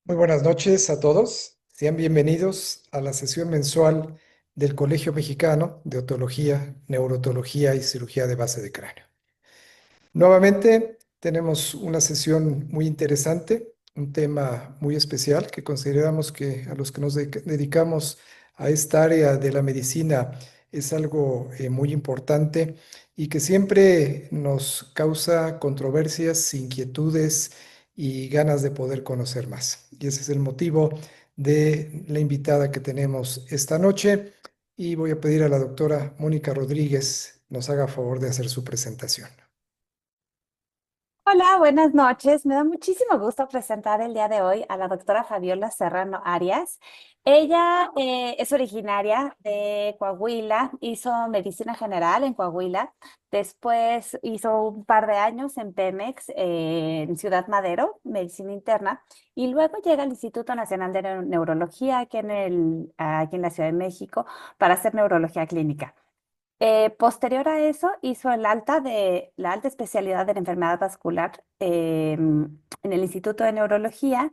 Muy buenas noches a todos. Sean bienvenidos a la sesión mensual del Colegio Mexicano de Otología, Neurotología y Cirugía de Base de Cráneo. Nuevamente tenemos una sesión muy interesante, un tema muy especial que consideramos que a los que nos dedicamos a esta área de la medicina es algo muy importante y que siempre nos causa controversias, inquietudes y ganas de poder conocer más. Y ese es el motivo de la invitada que tenemos esta noche y voy a pedir a la doctora Mónica Rodríguez nos haga favor de hacer su presentación. Hola, buenas noches. Me da muchísimo gusto presentar el día de hoy a la doctora Fabiola Serrano Arias. Ella es originaria de Coahuila, hizo medicina general en Coahuila, después hizo un par de años en Pemex, en Ciudad Madero, medicina interna, y luego llega al Instituto Nacional de Neurología aquí en la Ciudad de México para hacer neurología clínica. Posterior a eso, hizo la alta especialidad de la enfermedad vascular en el Instituto de Neurología,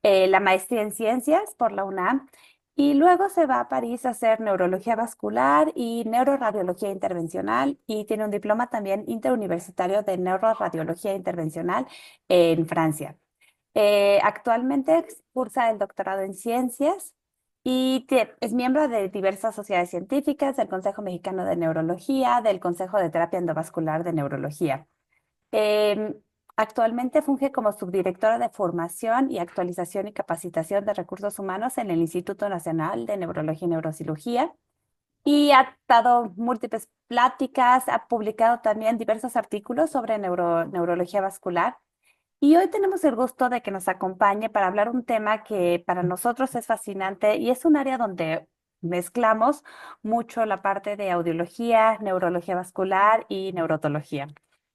la maestría en ciencias por la UNAM, y luego se va a París a hacer neurología vascular y neuroradiología intervencional, y tiene un diploma también interuniversitario de neuroradiología intervencional en Francia. Actualmente cursa el doctorado en ciencias y es miembro de diversas sociedades científicas, del Consejo Mexicano de Neurología, del Consejo de Terapia Endovascular de Neurología. Em, Actualmente funge como subdirectora de formación y actualización y capacitación de recursos humanos en el Instituto Nacional de Neurología y Neurocirugía y ha dado múltiples pláticas, ha publicado también diversos artículos sobre neurología vascular. Y hoy tenemos el gusto de que nos acompañe para hablar un tema que para nosotros es fascinante y es un área donde mezclamos mucho la parte de audiología, neurología vascular y neurotología.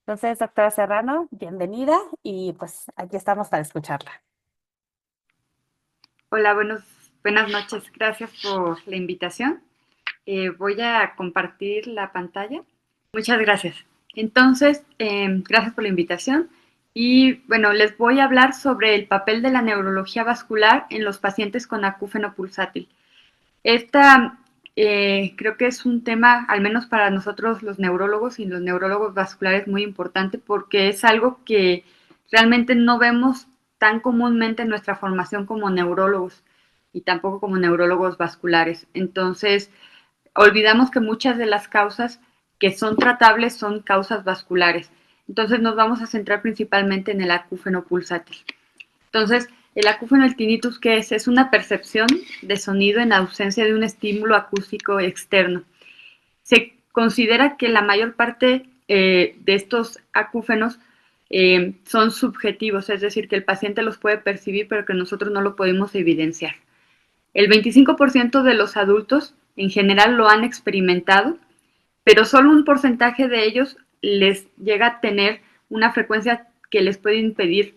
Entonces, doctora Serrano, bienvenida y pues aquí estamos para escucharla. Hola, buenas noches. Gracias por la invitación. Voy a compartir la pantalla. Muchas gracias. Entonces, gracias por la invitación. Y bueno, les voy a hablar sobre el papel de la neurología vascular en los pacientes con acúfeno pulsátil. Esta creo que es un tema, al menos para nosotros los neurólogos y los neurólogos vasculares, muy importante porque es algo que realmente no vemos tan comúnmente en nuestra formación como neurólogos y tampoco como neurólogos vasculares. Entonces, olvidamos que muchas de las causas que son tratables son causas vasculares. Entonces, nos vamos a centrar principalmente en el acúfeno pulsátil. Entonces, el acúfeno, el tinnitus, ¿qué es? Es una percepción de sonido en ausencia de un estímulo acústico externo. Se considera que la mayor parte de estos acúfenos son subjetivos, es decir, que el paciente los puede percibir, pero que nosotros no lo podemos evidenciar. El 25% de los adultos en general lo han experimentado, pero solo un porcentaje de ellos les llega a tener una frecuencia que les puede impedir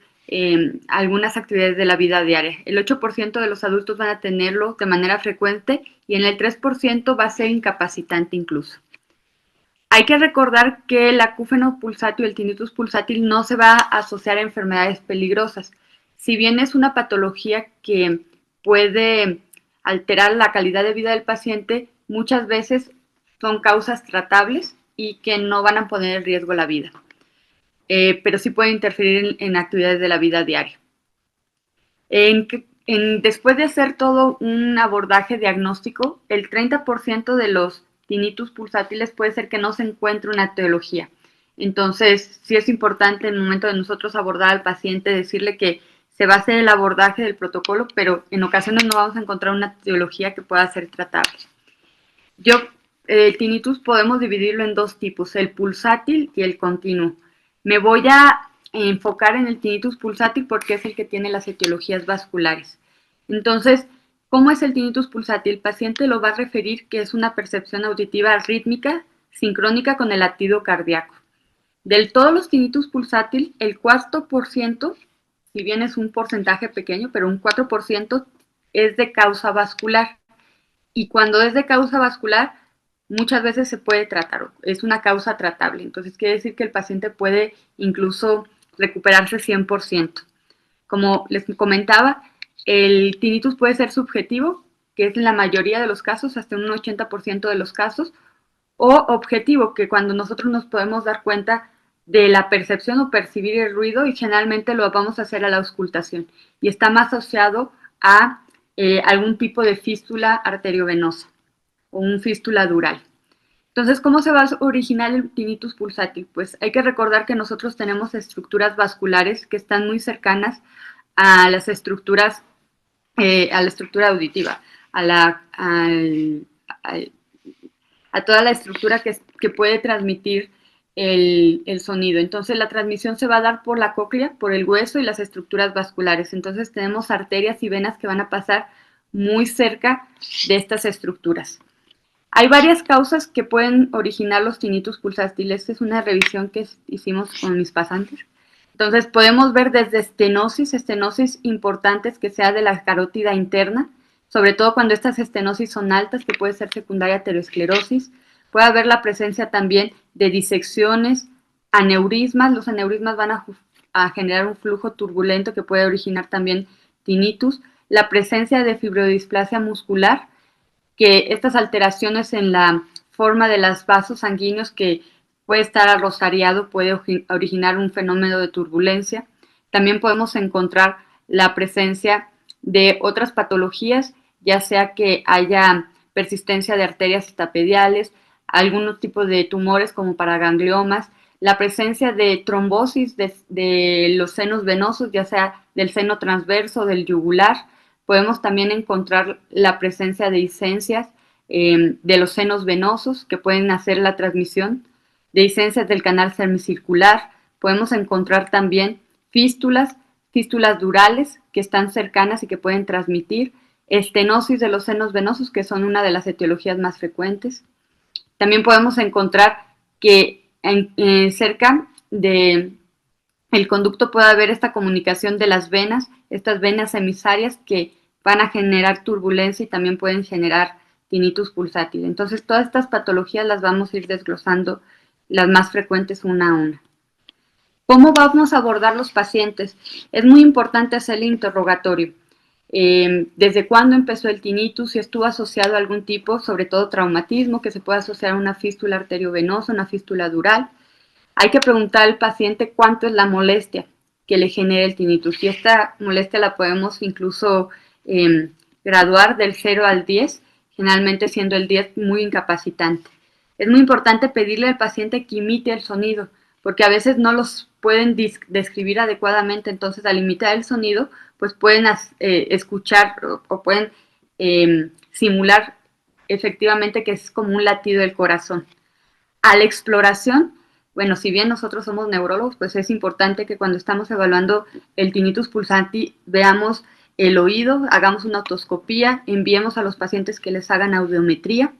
algunas actividades de la vida diaria. El 8% de los adultos van a tenerlo de manera frecuente y en el 3% va a ser incapacitante incluso. Hay que recordar que el acúfeno pulsátil, el tinnitus pulsátil, no se va a asociar a enfermedades peligrosas. Si bien es una patología que puede alterar la calidad de vida del paciente, muchas veces son causas tratables y que no van a poner en riesgo la vida, pero sí pueden interferir en actividades de la vida diaria. Después de hacer todo un abordaje diagnóstico, el 30% de los tinnitus pulsátiles puede ser que no se encuentre una etiología. Entonces, sí es importante en el momento de nosotros abordar al paciente, decirle que se va a hacer el abordaje del protocolo, pero en ocasiones no vamos a encontrar una etiología que pueda ser tratable. El tinnitus podemos dividirlo en dos tipos, el pulsátil y el continuo. Me voy a enfocar en el tinnitus pulsátil porque es el que tiene las etiologías vasculares. Entonces, ¿cómo es el tinnitus pulsátil? El paciente lo va a referir que es una percepción auditiva rítmica, sincrónica con el latido cardíaco. Del todos los tinnitus pulsátil, el 4%, si bien es un porcentaje pequeño, pero un 4% es de causa vascular. Y cuando es de causa vascular, muchas veces se puede tratar, es una causa tratable. Entonces quiere decir que el paciente puede incluso recuperarse 100%. Como les comentaba, El tinnitus puede ser subjetivo, que es en la mayoría de los casos, hasta un 80% de los casos, o objetivo, que cuando nosotros nos podemos dar cuenta de la percepción o percibir el ruido, y generalmente lo vamos a hacer a la auscultación, y está más asociado a algún tipo de fístula arteriovenosa o un fístula dural. Entonces, ¿cómo se va a originar el tinnitus pulsátil? Pues hay que recordar que nosotros tenemos estructuras vasculares que están muy cercanas a las estructuras, a la estructura auditiva, a toda la estructura que puede transmitir el sonido. Entonces, la transmisión se va a dar por la cóclea, por el hueso y las estructuras vasculares. Entonces, tenemos arterias y venas que van a pasar muy cerca de estas estructuras. Hay varias causas que pueden originar los tinnitus pulsátiles. Esta es una revisión que hicimos con mis pasantes. Entonces, podemos ver desde estenosis importantes que sea de la carótida interna, sobre todo cuando estas estenosis son altas, que puede ser secundaria aterosclerosis. Puede haber la presencia también de disecciones, aneurismas. Los aneurismas van a generar un flujo turbulento que puede originar también tinnitus. La presencia de fibrodisplasia muscular, que estas alteraciones en la forma de los vasos sanguíneos que puede estar arrosariado puede originar un fenómeno de turbulencia. También podemos encontrar la presencia de otras patologías, ya sea que haya persistencia de arterias estapediales, algún tipo de tumores como paragangliomas, la presencia de trombosis de los senos venosos, ya sea del seno transverso o del yugular. Podemos también encontrar la presencia de licencias de los senos venosos que pueden hacer la transmisión, de licencias del canal semicircular. Podemos encontrar también fístulas durales que están cercanas y que pueden transmitir, estenosis de los senos venosos, que son una de las etiologías más frecuentes. También podemos encontrar que cerca de el conducto puede haber esta comunicación de las venas, estas venas emisarias que van a generar turbulencia y también pueden generar tinnitus pulsátil. Entonces, todas estas patologías las vamos a ir desglosando, las más frecuentes una a una. ¿Cómo vamos a abordar los pacientes? Es muy importante hacer el interrogatorio. ¿Desde cuándo empezó el tinnitus? Si estuvo asociado a algún tipo, sobre todo traumatismo, que se puede asociar a una fístula arteriovenosa, una fístula dural. Hay que preguntar al paciente cuánto es la molestia que le genera el tinnitus. Y esta molestia la podemos incluso graduar del 0 al 10, generalmente siendo el 10 muy incapacitante. Es muy importante pedirle al paciente que imite el sonido, porque a veces no los pueden describir adecuadamente, entonces al imitar el sonido, pues pueden escuchar o pueden simular efectivamente que es como un latido del corazón. A la exploración, bueno, si bien nosotros somos neurólogos, pues es importante que cuando estamos evaluando el tinnitus pulsátil veamos el oído, hagamos una otoscopía, enviemos a los pacientes que les hagan audiometría.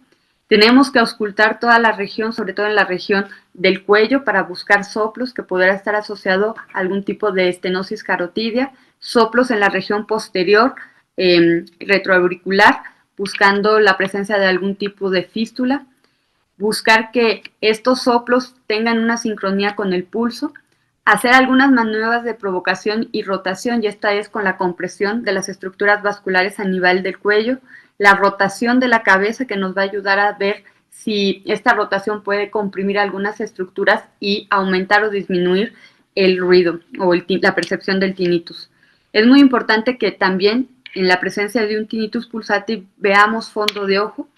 Tenemos que auscultar toda la región, sobre todo en la región del cuello, para buscar soplos que pudiera estar asociado a algún tipo de estenosis carotidia, soplos en la región posterior, retroauricular, buscando la presencia de algún tipo de fístula, buscar que estos soplos tengan una sincronía con el pulso, hacer algunas maniobras de provocación y rotación, y esta es con la compresión de las estructuras vasculares a nivel del cuello, la rotación de la cabeza que nos va a ayudar a ver si esta rotación puede comprimir algunas estructuras y aumentar o disminuir el ruido o la percepción del tinnitus. Es muy importante que también en la presencia de un tinnitus pulsátil veamos fondo de ojo,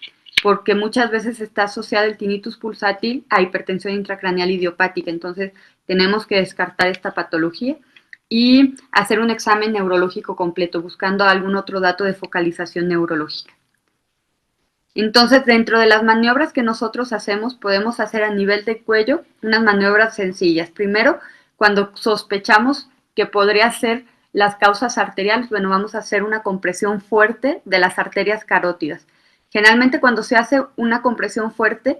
porque muchas veces está asociado el tinnitus pulsátil a hipertensión intracraneal idiopática. Entonces, tenemos que descartar esta patología y hacer un examen neurológico completo, buscando algún otro dato de focalización neurológica. Entonces, dentro de las maniobras que nosotros hacemos, podemos hacer a nivel de cuello unas maniobras sencillas. Primero, cuando sospechamos que podría ser las causas arteriales, bueno, vamos a hacer una compresión fuerte de las arterias carótidas. Generalmente cuando se hace una compresión fuerte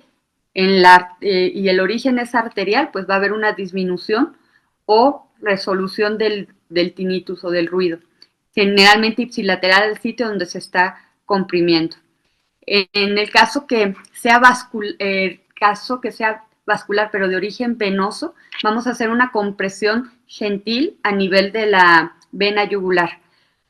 y el origen es arterial, pues va a haber una disminución o resolución del tinnitus o del ruido. Generalmente ipsilateral al sitio donde se está comprimiendo. En el caso que sea vascular, pero de origen venoso, vamos a hacer una compresión gentil a nivel de la vena yugular.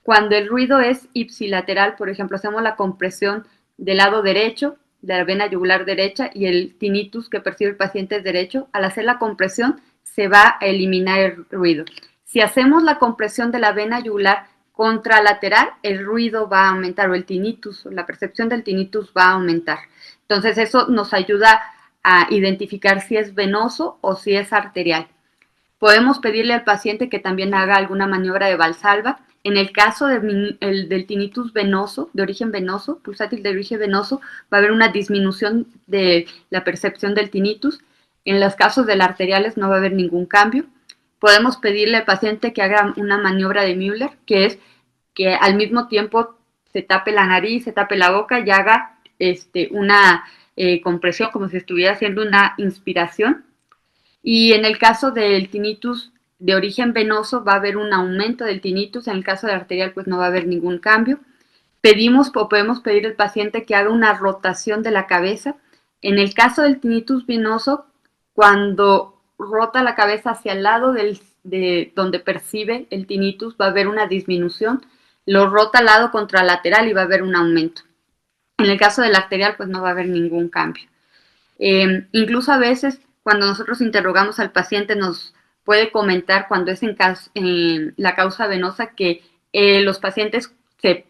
Cuando el ruido es ipsilateral, por ejemplo, hacemos la compresión del lado derecho, de la vena yugular derecha, y el tinnitus que percibe el paciente es derecho, al hacer la compresión se va a eliminar el ruido. Si hacemos la compresión de la vena yugular contralateral, el ruido va a aumentar, o el tinnitus, la percepción del tinnitus va a aumentar. Entonces eso nos ayuda a identificar si es venoso o si es arterial. Podemos pedirle al paciente que también haga alguna maniobra de Valsalva. En el caso del tinnitus venoso, de origen venoso, pulsátil de origen venoso, va a haber una disminución de la percepción del tinnitus. En los casos de las arteriales no va a haber ningún cambio. Podemos pedirle al paciente que haga una maniobra de Müller, que es que al mismo tiempo se tape la nariz, se tape la boca y haga una compresión como si estuviera haciendo una inspiración. Y en el caso del tinnitus de origen venoso va a haber un aumento del tinnitus, en el caso de arterial pues no va a haber ningún cambio. Pedimos o podemos pedir al paciente que haga una rotación de la cabeza. En el caso del tinnitus venoso, cuando rota la cabeza hacia el lado de donde percibe el tinnitus va a haber una disminución, lo rota al lado contralateral y va a haber un aumento. En el caso del arterial pues no va a haber ningún cambio. Incluso a veces cuando nosotros interrogamos al paciente nos puede comentar cuando es en la causa venosa que los pacientes se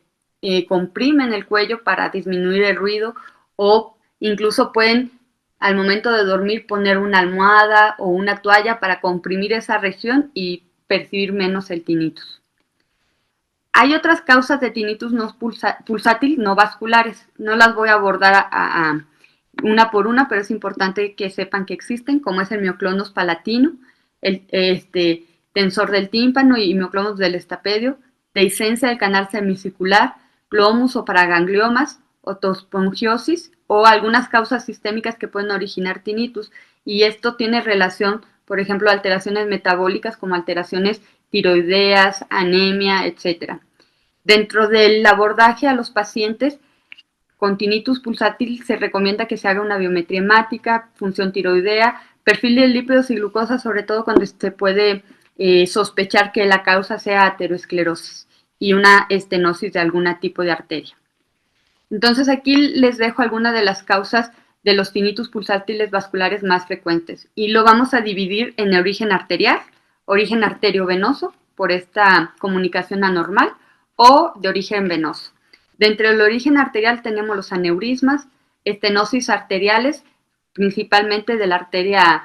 comprimen el cuello para disminuir el ruido o incluso pueden al momento de dormir poner una almohada o una toalla para comprimir esa región y percibir menos el tinnitus. Hay otras causas de tinnitus no pulsátil, no vasculares. No las voy a abordar una por una, pero es importante que sepan que existen, como es el mioclonus palatino, el tensor del tímpano y mioclonus del estapedio, dehiscencia del canal semicircular, glomus o paragangliomas, otospongiosis o algunas causas sistémicas que pueden originar tinnitus. Y esto tiene relación, por ejemplo, alteraciones metabólicas como alteraciones tiroideas, anemia, etc. Dentro del abordaje a los pacientes con tinnitus pulsátil se recomienda que se haga una biometría hemática, función tiroidea, perfil de lípidos y glucosa, sobre todo cuando se puede sospechar que la causa sea aterosclerosis y una estenosis de algún tipo de arteria. Entonces aquí les dejo algunas de las causas de los tinnitus pulsátiles vasculares más frecuentes y lo vamos a dividir en origen arterial, origen arteriovenoso por esta comunicación anormal o de origen venoso. Dentro del origen arterial tenemos los aneurismas, estenosis arteriales, principalmente de la arteria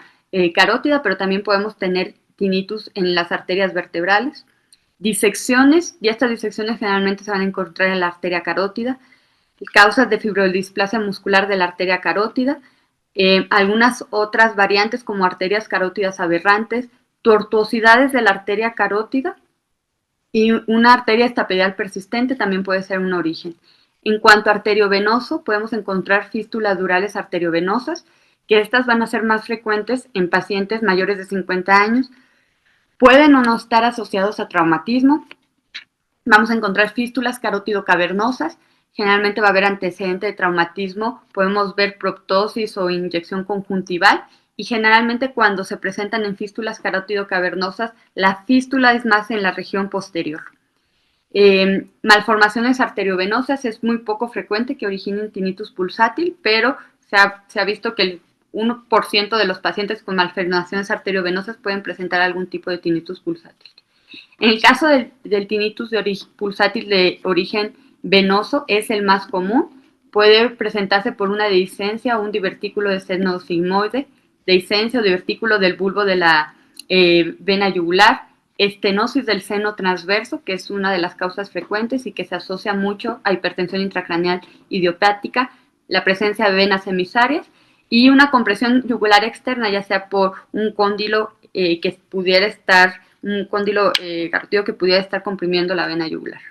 carótida, pero también podemos tener tinnitus en las arterias vertebrales. Disecciones, y estas disecciones generalmente se van a encontrar en la arteria carótida. Causas de fibrodisplasia muscular de la arteria carótida. Algunas otras variantes como arterias carótidas aberrantes, tortuosidades de la arteria carótida, y una arteria estapedial persistente también puede ser un origen. En cuanto a arteriovenoso, podemos encontrar fístulas durales arteriovenosas, que estas van a ser más frecuentes en pacientes mayores de 50 años. Pueden o no estar asociados a traumatismo. Vamos a encontrar fístulas carótido-cavernosas. Generalmente va a haber antecedente de traumatismo. Podemos ver proptosis o inyección conjuntival. Y generalmente cuando se presentan en fístulas carótido-cavernosas, la fístula es más en la región posterior. Malformaciones arteriovenosas es muy poco frecuente que originen tinnitus pulsátil, pero se ha visto que el 1% de los pacientes con malformaciones arteriovenosas pueden presentar algún tipo de tinnitus pulsátil. En el caso del tinnitus pulsátil de origen venoso es el más común. Puede presentarse por una dehiscencia o un divertículo de seno sigmoide, dehiscencia o divertículo del bulbo de la vena yugular, estenosis del seno transverso, que es una de las causas frecuentes y que se asocia mucho a hipertensión intracraneal idiopática, la presencia de venas emisarias y una compresión yugular externa, ya sea por un cóndilo que pudiera estar, un cóndilo carótido que pudiera estar comprimiendo la vena yugular.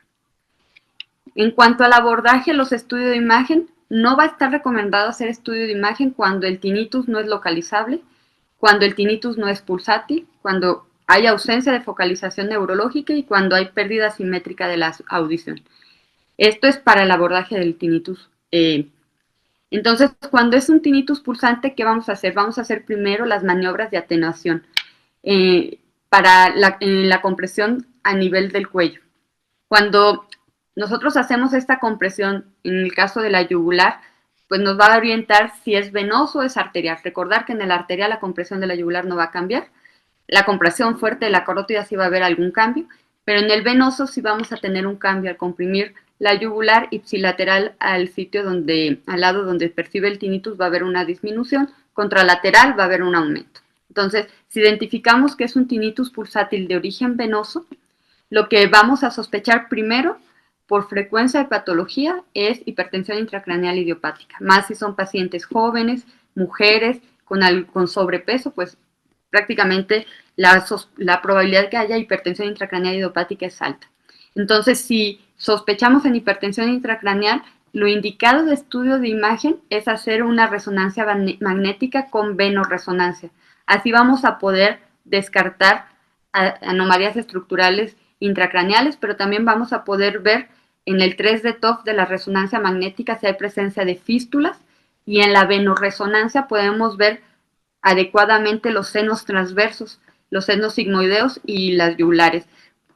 En cuanto al abordaje, los estudios de imagen, no va a estar recomendado hacer estudio de imagen cuando el tinnitus no es localizable, cuando el tinnitus no es pulsátil, cuando hay ausencia de focalización neurológica y cuando hay pérdida simétrica de la audición. Esto es para el abordaje del tinnitus. Entonces, cuando es un tinnitus pulsante, ¿qué vamos a hacer? Vamos a hacer primero las maniobras de atenuación para la compresión a nivel del cuello. Cuando nosotros hacemos esta compresión, en el caso de la yugular, pues nos va a orientar si es venoso o es arterial. Recordar que en el arterial la compresión de la yugular no va a cambiar. La compresión fuerte de la carótida sí va a haber algún cambio, pero en el venoso sí vamos a tener un cambio al comprimir la yugular ipsilateral al sitio donde, al lado donde percibe el tinnitus, va a haber una disminución, contralateral va a haber un aumento. Entonces, si identificamos que es un tinnitus pulsátil de origen venoso, lo que vamos a sospechar primero por frecuencia de patología es hipertensión intracraneal idiopática, más si son pacientes jóvenes, mujeres con sobrepeso, pues prácticamente la probabilidad de que haya hipertensión intracraneal idiopática es alta. Entonces, si sospechamos en hipertensión intracraneal, lo indicado de estudio de imagen es hacer una resonancia magnética con venoresonancia. Así vamos a poder descartar anomalías estructurales intracraneales, pero también vamos a poder ver en el 3D TOF de la resonancia magnética si hay presencia de fístulas, y en la venoresonancia podemos ver adecuadamente los senos transversos, los senos sigmoideos y las yugulares,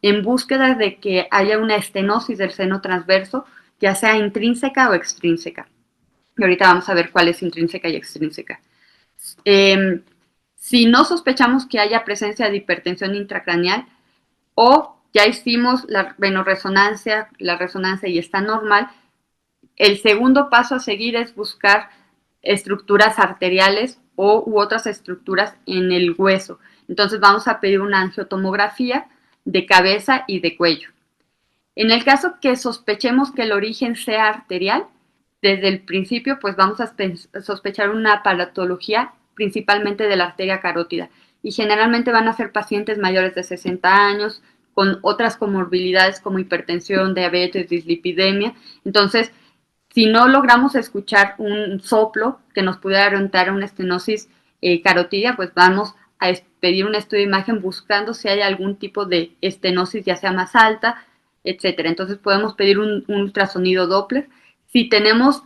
en búsqueda de que haya una estenosis del seno transverso, ya sea intrínseca o extrínseca. Y ahorita vamos a ver cuál es intrínseca y extrínseca. Si no sospechamos que haya presencia de hipertensión intracraneal, o ya hicimos la venoresonancia, la resonancia y está normal, el segundo paso a seguir es buscar estructuras arteriales u otras estructuras en el hueso. Entonces vamos a pedir una angiotomografía de cabeza y de cuello. En el caso que sospechemos que el origen sea arterial, desde el principio pues vamos a sospechar una patología principalmente de la arteria carótida, y generalmente van a ser pacientes mayores de 60 años con otras comorbilidades como hipertensión, diabetes, dislipidemia. Entonces, si no logramos escuchar un soplo que nos pudiera orientar a una estenosis carotidia, pues vamos a pedir un estudio de imagen buscando si hay algún tipo de estenosis, ya sea más alta, etcétera. Entonces podemos pedir un ultrasonido Doppler. Si tenemos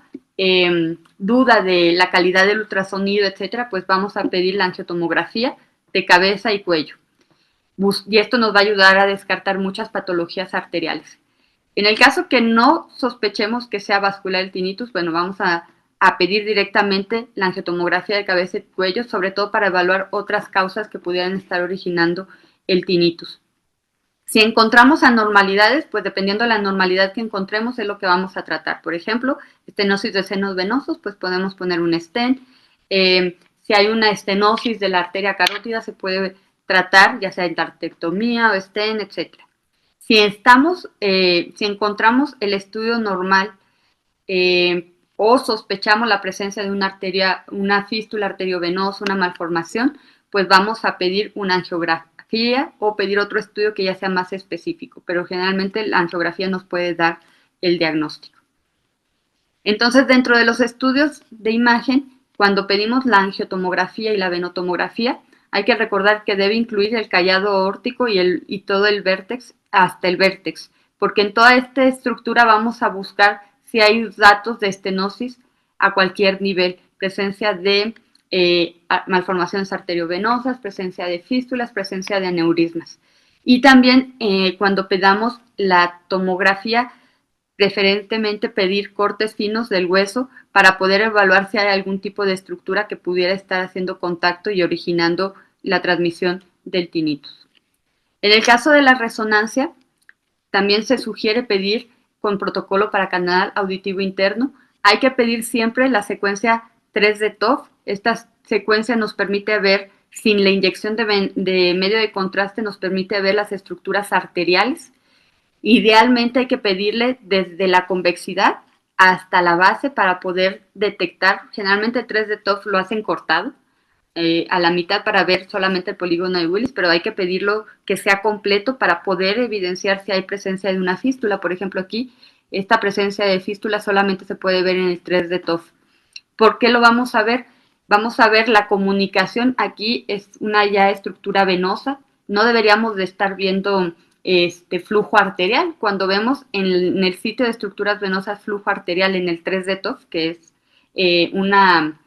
duda de la calidad del ultrasonido, etcétera, pues vamos a pedir la angiotomografía de cabeza y cuello. Y esto nos va a ayudar a descartar muchas patologías arteriales. En el caso que no sospechemos que sea vascular el tinnitus, bueno, vamos a pedir directamente la angiotomografía de cabeza y cuello, sobre todo para evaluar otras causas que pudieran estar originando el tinnitus. Si encontramos anormalidades, pues dependiendo de la anormalidad que encontremos es lo que vamos a tratar. Por ejemplo, estenosis de senos venosos, pues podemos poner un stent. Si hay una estenosis de la arteria carótida, se puede tratar ya sea endarterectomía o stent, etc. Si encontramos el estudio normal o sospechamos la presencia de una fístula arteriovenosa, una malformación, pues vamos a pedir una angiografía o pedir otro estudio que ya sea más específico, pero generalmente la angiografía nos puede dar el diagnóstico. Entonces, dentro de los estudios de imagen, cuando pedimos la angiotomografía y la venotomografía, hay que recordar que debe incluir el callado aórtico y todo el vértex hasta el vértex, porque en toda esta estructura vamos a buscar si hay datos de estenosis a cualquier nivel, presencia de malformaciones arteriovenosas, presencia de fístulas, presencia de aneurismas. Y también cuando pedamos la tomografía, preferentemente pedir cortes finos del hueso para poder evaluar si hay algún tipo de estructura que pudiera estar haciendo contacto y originando la transmisión del tinnitus. En el caso de la resonancia, también se sugiere pedir con protocolo para canal auditivo interno. Hay que pedir siempre la secuencia 3D TOF. Esta secuencia nos permite ver, sin la inyección de medio de contraste, nos permite ver las estructuras arteriales. Idealmente hay que pedirle desde la convexidad hasta la base para poder detectar. Generalmente 3D TOF lo hacen cortado a la mitad para ver solamente el polígono de Willis, pero hay que pedirlo que sea completo para poder evidenciar si hay presencia de una fístula. Por ejemplo, aquí esta presencia de fístula solamente se puede ver en el 3D TOF. ¿Por qué lo vamos a ver? Vamos a ver la comunicación. Aquí es una ya estructura venosa. No deberíamos de estar viendo flujo arterial. Cuando vemos en el sitio de estructuras venosas flujo arterial en el 3D TOF, que es una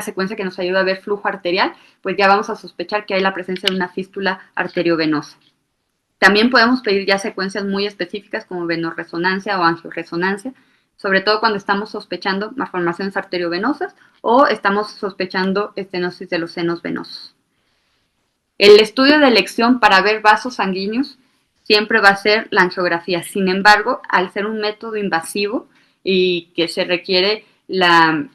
secuencia que nos ayuda a ver flujo arterial, pues ya vamos a sospechar que hay la presencia de una fístula arteriovenosa. También podemos pedir ya secuencias muy específicas como venorresonancia o angioresonancia, sobre todo cuando estamos sospechando malformaciones arteriovenosas o estamos sospechando estenosis de los senos venosos. El estudio de elección para ver vasos sanguíneos siempre va a ser la angiografía. Sin embargo, al ser un método invasivo y que se requiere la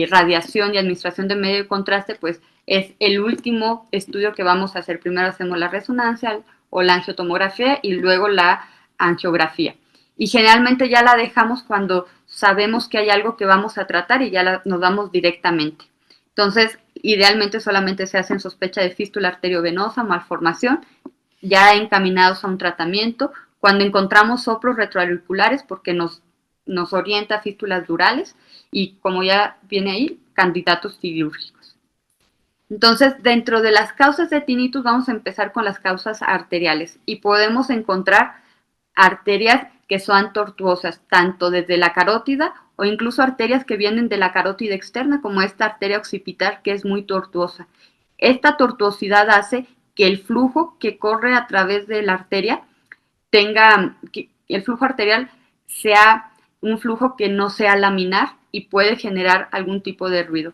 radiación y administración de medio de contraste, pues es el último estudio que vamos a hacer. Primero hacemos la resonancia o la angiotomografía y luego la angiografía. Y generalmente ya la dejamos cuando sabemos que hay algo que vamos a tratar y ya nos damos directamente. Entonces, idealmente solamente se hace en sospecha de fístula arteriovenosa, malformación, ya encaminados a un tratamiento. Cuando encontramos soplos retroauriculares, porque nos orienta a fístulas durales, y como ya viene ahí, candidatos quirúrgicos. Entonces, dentro de las causas de tinnitus vamos a empezar con las causas arteriales y podemos encontrar arterias que son tortuosas, tanto desde la carótida o incluso arterias que vienen de la carótida externa, como esta arteria occipital que es muy tortuosa. Esta tortuosidad hace que el flujo que corre a través de la arteria que el flujo arterial sea un flujo que no sea laminar y puede generar algún tipo de ruido.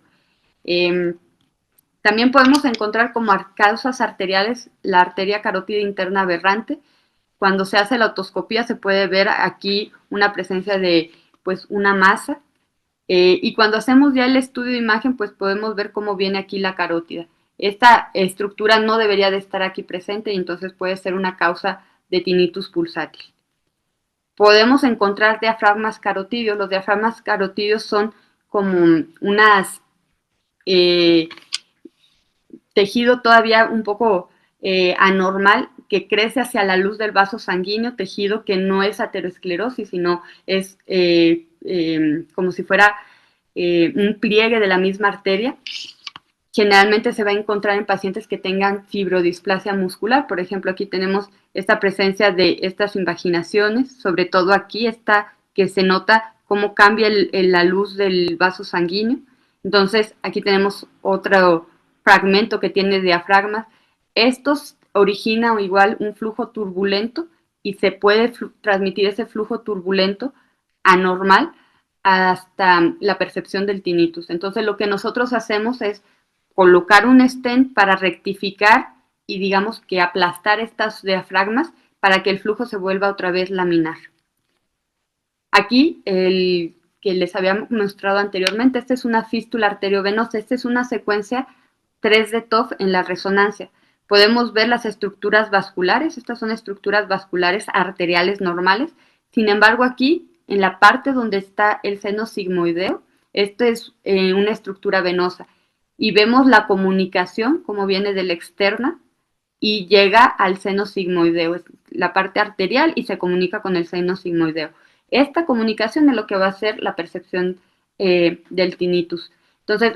También podemos encontrar como causas arteriales la arteria carótida interna aberrante. Cuando se hace la otoscopía se puede ver aquí una presencia de pues una masa y cuando hacemos ya el estudio de imagen pues podemos ver cómo viene aquí la carótida. Esta estructura no debería de estar aquí presente y entonces puede ser una causa de tinnitus pulsátil. Podemos encontrar diafragmas carotidios. Los diafragmas carotidios son como unas tejido todavía un poco anormal que crece hacia la luz del vaso sanguíneo, tejido que no es aterosclerosis, sino es como si fuera un pliegue de la misma arteria. Generalmente se va a encontrar en pacientes que tengan fibrodisplasia muscular. Por ejemplo, aquí tenemos esta presencia de estas invaginaciones, sobre todo aquí está que se nota cómo cambia la luz del vaso sanguíneo. Entonces, aquí tenemos otro fragmento que tiene diafragmas. Estos originan igual un flujo turbulento y se puede transmitir ese flujo turbulento anormal hasta la percepción del tinnitus. Entonces, lo que nosotros hacemos es colocar un stent para rectificar y digamos que aplastar estas diafragmas para que el flujo se vuelva otra vez laminar. Aquí, el que les había mostrado anteriormente, esta es una fístula arteriovenosa, esta es una secuencia 3 de TOF en la resonancia. Podemos ver las estructuras vasculares, estas son estructuras vasculares arteriales normales, sin embargo aquí, en la parte donde está el seno sigmoideo, esta es una estructura venosa y vemos la comunicación como viene de la externa y llega al seno sigmoideo, es la parte arterial y se comunica con el seno sigmoideo. Esta comunicación es lo que va a hacer la percepción del tinnitus. Entonces,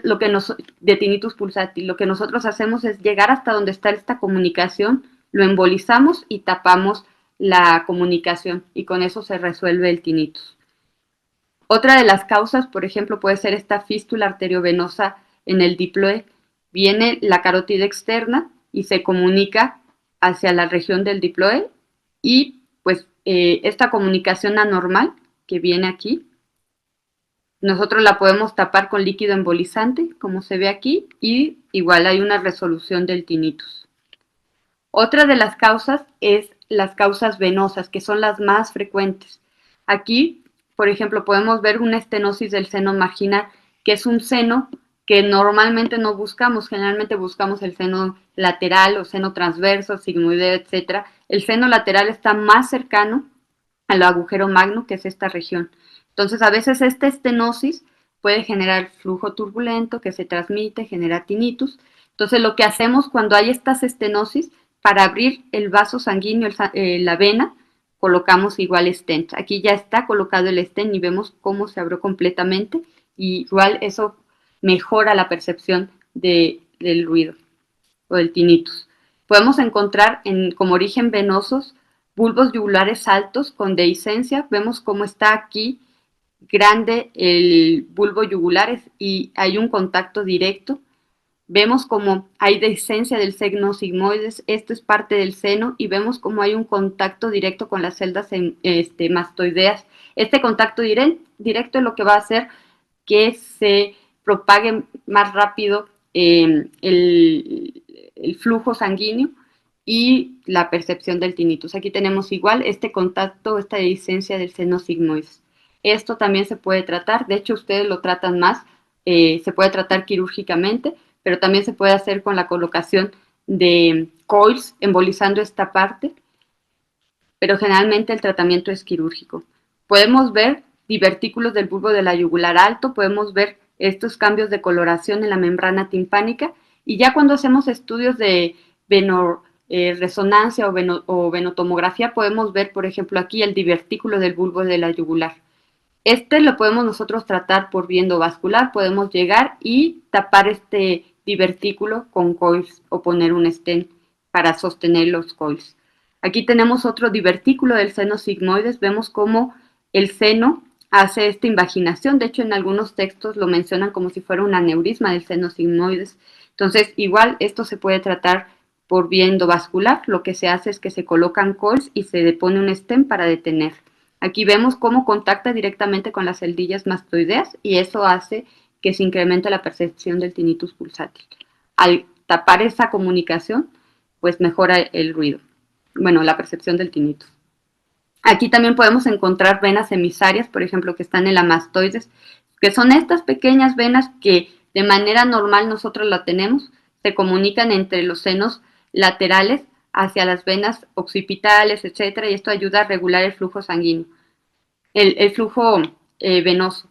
de tinnitus pulsátil, lo que nosotros hacemos es llegar hasta donde está esta comunicación, lo embolizamos y tapamos la comunicación y con eso se resuelve el tinnitus. Otra de las causas, por ejemplo, puede ser esta fístula arteriovenosa en el diploe. Viene la carótida externa y se comunica hacia la región del diploe y pues esta comunicación anormal que viene aquí, nosotros la podemos tapar con líquido embolizante, como se ve aquí, y igual hay una resolución del tinnitus. Otra de las causas es las causas venosas, que son las más frecuentes. Aquí, por ejemplo, podemos ver una estenosis del seno marginal, que es un seno que normalmente no buscamos, generalmente buscamos el seno lateral o seno transverso, sigmoideo, etc. El seno lateral está más cercano al agujero magno, que es esta región. Entonces, a veces esta estenosis puede generar flujo turbulento que se transmite, genera tinnitus. Entonces, lo que hacemos cuando hay estas estenosis, para abrir el vaso sanguíneo, la vena, colocamos igual stent. Aquí ya está colocado el stent y vemos cómo se abrió completamente. Y igual eso mejora la percepción del ruido o del tinnitus. Podemos encontrar como origen venosos bulbos yugulares altos con dehiscencia. Vemos cómo está aquí grande el bulbo yugular y hay un contacto directo. Vemos como hay dehiscencia del seno sigmoides, esto es parte del seno, y vemos como hay un contacto directo con las celdas mastoideas. Este contacto directo es lo que va a hacer que se propague más rápido el flujo sanguíneo y la percepción del tinnitus. Aquí tenemos igual este contacto, esta dehiscencia del seno sigmoides. Esto también se puede tratar, de hecho ustedes lo tratan más, se puede tratar quirúrgicamente, pero también se puede hacer con la colocación de coils, embolizando esta parte, pero generalmente el tratamiento es quirúrgico. Podemos ver divertículos del bulbo de la yugular alto, podemos ver estos cambios de coloración en la membrana timpánica, y ya cuando hacemos estudios de resonancia o venotomografía podemos ver, por ejemplo, aquí el divertículo del bulbo de la yugular. Este lo podemos nosotros tratar por vía endovascular, podemos llegar y tapar este divertículo con coils o poner un stent para sostener los coils. Aquí tenemos otro divertículo del seno sigmoides, vemos cómo el seno hace esta invaginación, de hecho en algunos textos lo mencionan como si fuera un aneurisma del seno sigmoides. Entonces igual esto se puede tratar por vía endovascular, lo que se hace es que se colocan coils y se depone un stent para detener. Aquí vemos cómo contacta directamente con las celdillas mastoideas y eso hace que se incremente la percepción del tinnitus pulsátil. Al tapar esa comunicación, pues mejora el ruido, bueno, la percepción del tinnitus. Aquí también podemos encontrar venas emisarias, por ejemplo, que están en la mastoides, que son estas pequeñas venas que de manera normal nosotros la tenemos, se comunican entre los senos laterales hacia las venas occipitales, etcétera, y esto ayuda a regular el flujo sanguíneo, el flujo venoso.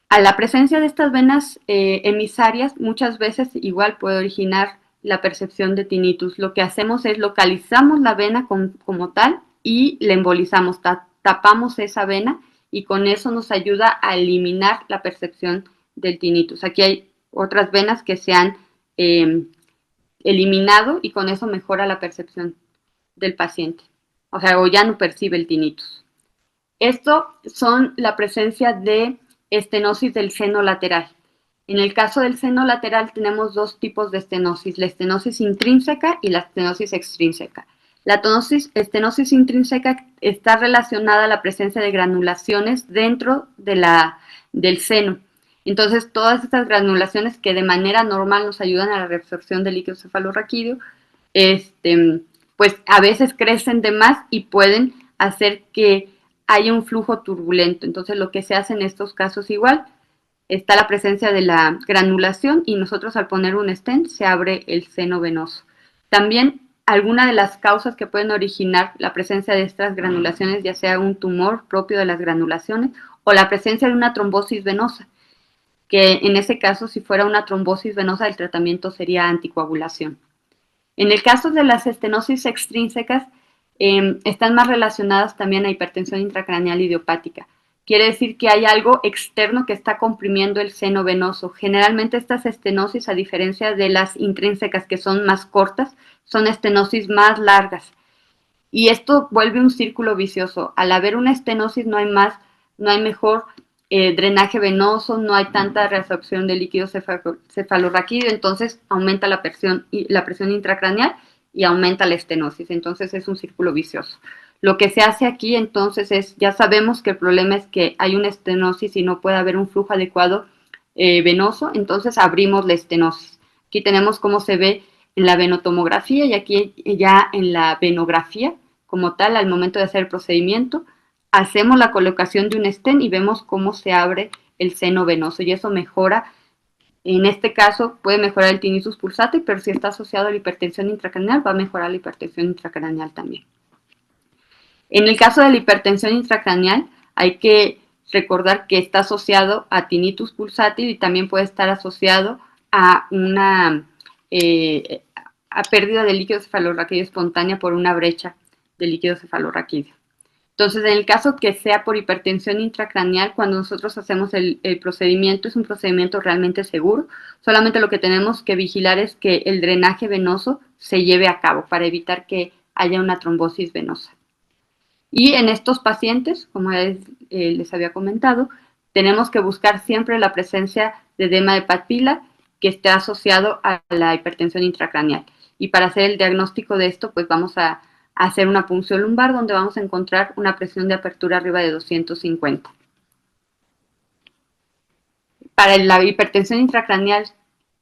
A la presencia de estas venas emisarias, muchas veces igual puede originar la percepción de tinnitus. Lo que hacemos es localizamos la vena como tal y la embolizamos, tapamos esa vena y con eso nos ayuda a eliminar la percepción del tinnitus. Aquí hay otras venas que se han eliminado y con eso mejora la percepción del paciente. O sea, o ya no percibe el tinnitus. Esto son la presencia de estenosis del seno lateral. En el caso del seno lateral tenemos dos tipos de estenosis, la estenosis intrínseca y la estenosis extrínseca. La estenosis intrínseca está relacionada a la presencia de granulaciones dentro del seno. Entonces, todas estas granulaciones que de manera normal nos ayudan a la reabsorción del líquido cefalorraquídeo, pues a veces crecen de más y pueden hacer que haya un flujo turbulento. Entonces, lo que se hace en estos casos igual, está la presencia de la granulación y nosotros al poner un stent se abre el seno venoso. También alguna de las causas que pueden originar la presencia de estas granulaciones, ya sea un tumor propio de las granulaciones o la presencia de una trombosis venosa, que en ese caso, si fuera una trombosis venosa, el tratamiento sería anticoagulación. En el caso de las estenosis extrínsecas, están más relacionadas también a hipertensión intracraneal idiopática. Quiere decir que hay algo externo que está comprimiendo el seno venoso. Generalmente estas estenosis, a diferencia de las intrínsecas que son más cortas, son estenosis más largas. Y esto vuelve un círculo vicioso. Al haber una estenosis no hay mejor drenaje venoso, no hay tanta reabsorción de líquido cefalorraquídeo, entonces aumenta la presión intracraneal y aumenta la estenosis. Entonces es un círculo vicioso. Lo que se hace aquí entonces es, ya sabemos que el problema es que hay una estenosis y no puede haber un flujo adecuado venoso, entonces abrimos la estenosis. Aquí tenemos cómo se ve en la venotomografía y aquí ya en la venografía como tal al momento de hacer el procedimiento. Hacemos la colocación de un stent y vemos cómo se abre el seno venoso y eso mejora, en este caso puede mejorar el tinnitus pulsátil, pero si está asociado a la hipertensión intracraneal va a mejorar la hipertensión intracraneal también. En el caso de la hipertensión intracraneal hay que recordar que está asociado a tinnitus pulsátil y también puede estar asociado a una a pérdida de líquido cefalorraquídeo espontánea por una brecha de líquido cefalorraquídeo. Entonces, en el caso que sea por hipertensión intracraneal, cuando nosotros hacemos el procedimiento, es un procedimiento realmente seguro. Solamente lo que tenemos que vigilar es que el drenaje venoso se lleve a cabo para evitar que haya una trombosis venosa. Y en estos pacientes, como les había comentado, tenemos que buscar siempre la presencia de edema de papila que esté asociado a la hipertensión intracraneal. Y para hacer el diagnóstico de esto, pues vamos a hacer una punción lumbar donde vamos a encontrar una presión de apertura arriba de 250. Para la hipertensión intracraneal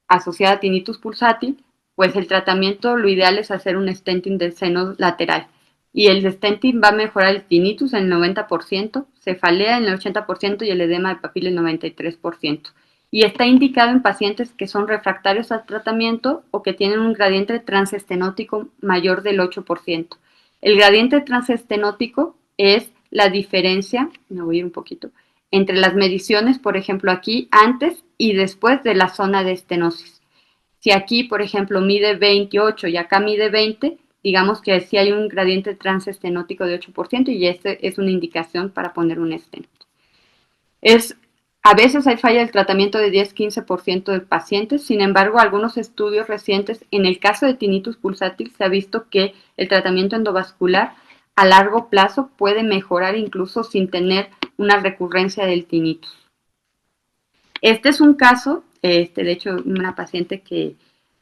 asociada a tinnitus pulsátil, pues el tratamiento, lo ideal es hacer un stenting del seno lateral. Y el stenting va a mejorar el tinnitus en el 90%, cefalea en el 80% y el edema de papila en el 93%. Y está indicado en pacientes que son refractarios al tratamiento o que tienen un gradiente transestenótico mayor del 8%. El gradiente transestenótico es la diferencia, me voy a ir un poquito, entre las mediciones, por ejemplo, aquí antes y después de la zona de estenosis. Si aquí, por ejemplo, mide 28 y acá mide 20, digamos que sí hay un gradiente transestenótico de 8% y este es una indicación para poner un stent. A veces hay falla del tratamiento de 10-15% de pacientes, sin embargo, algunos estudios recientes, en el caso de tinnitus pulsátil, se ha visto que el tratamiento endovascular a largo plazo puede mejorar incluso sin tener una recurrencia del tinnitus. Este es un caso, de hecho, una paciente que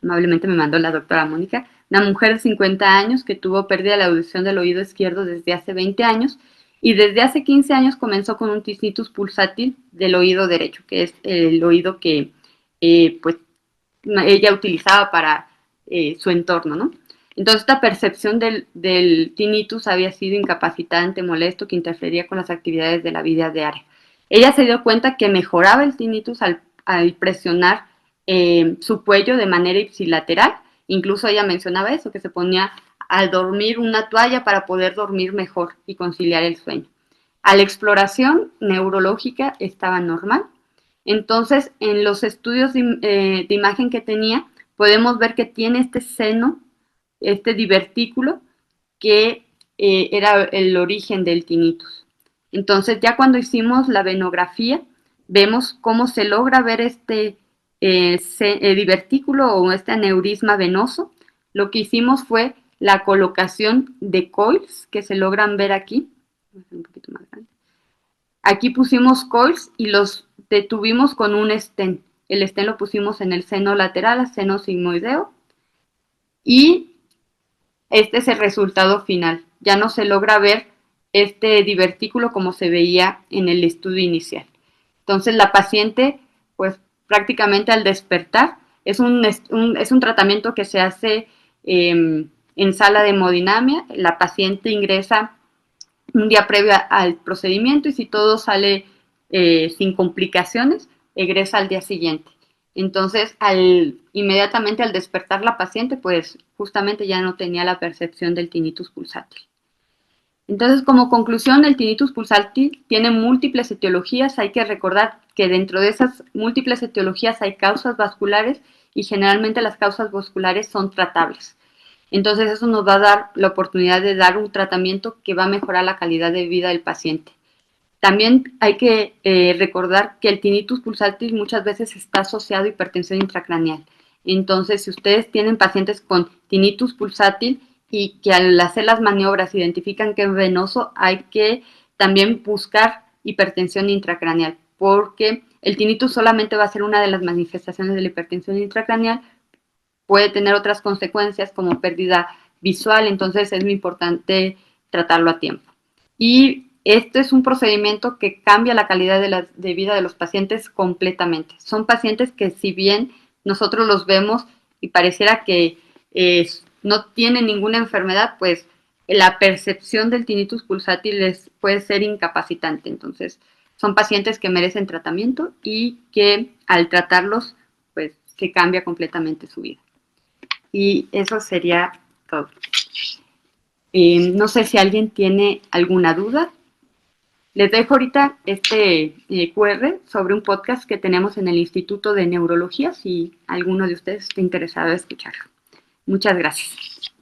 amablemente me mandó la doctora Mónica, una mujer de 50 años que tuvo pérdida de la audición del oído izquierdo desde hace 20 años y desde hace 15 años comenzó con un tinnitus pulsátil del oído derecho, que es el oído que pues ella utilizaba para su entorno, ¿no? Entonces esta percepción del tinnitus había sido incapacitante, molesto, que interfería con las actividades de la vida diaria. Ella se dio cuenta que mejoraba el tinnitus al presionar su cuello de manera ipsilateral. Incluso ella mencionaba eso, que se ponía al dormir una toalla para poder dormir mejor y conciliar el sueño. A la exploración neurológica estaba normal. Entonces, en los estudios de imagen que tenía, podemos ver que tiene este seno, este divertículo, que era el origen del tinnitus. Entonces, ya cuando hicimos la venografía, vemos cómo se logra ver este divertículo o este aneurisma venoso. Lo que hicimos fue la colocación de coils, que se logran ver aquí. Un poquito más grande. Aquí pusimos coils y los detuvimos con un stent. El stent lo pusimos en el seno lateral, seno sigmoideo, y este es el resultado final. Ya no se logra ver este divertículo como se veía en el estudio inicial. Entonces la paciente, pues prácticamente al despertar, es un tratamiento que se hace en sala de hemodinamia. La paciente ingresa un día previo al procedimiento y si todo sale sin complicaciones, egresa al día siguiente. Entonces, inmediatamente al despertar la paciente, pues justamente ya no tenía la percepción del tinnitus pulsátil. Entonces, como conclusión, el tinnitus pulsátil tiene múltiples etiologías. Hay que recordar que dentro de esas múltiples etiologías hay causas vasculares y generalmente las causas vasculares son tratables. Entonces eso nos va a dar la oportunidad de dar un tratamiento que va a mejorar la calidad de vida del paciente. También hay que recordar que el tinnitus pulsátil muchas veces está asociado a hipertensión intracraneal. Entonces, si ustedes tienen pacientes con tinnitus pulsátil y que al hacer las maniobras identifican que es venoso, hay que también buscar hipertensión intracraneal, porque el tinnitus solamente va a ser una de las manifestaciones de la hipertensión intracraneal, puede tener otras consecuencias como pérdida visual, entonces es muy importante tratarlo a tiempo. Y este es un procedimiento que cambia la calidad de vida de los pacientes completamente. Son pacientes que si bien nosotros los vemos y pareciera que no tienen ninguna enfermedad, pues la percepción del tinnitus pulsátil puede ser incapacitante. Entonces, son pacientes que merecen tratamiento y que al tratarlos, pues se cambia completamente su vida. Y eso sería todo. No sé si alguien tiene alguna duda. Les dejo ahorita este QR sobre un podcast que tenemos en el Instituto de Neurología, si alguno de ustedes está interesado en escucharlo. Muchas gracias.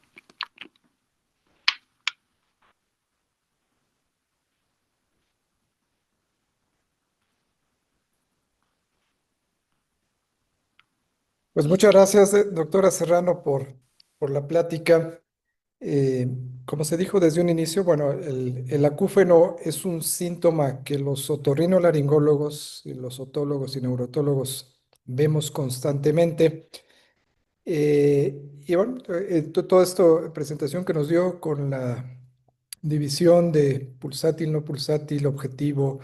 Pues muchas gracias, doctora Serrano, por la plática. Eh, Como se dijo desde un inicio, bueno, el acúfeno es un síntoma que los otorrinolaringólogos y los otólogos y neurotólogos vemos constantemente. Y bueno, todo esto, presentación que nos dio con la división de pulsátil, no pulsátil, objetivo,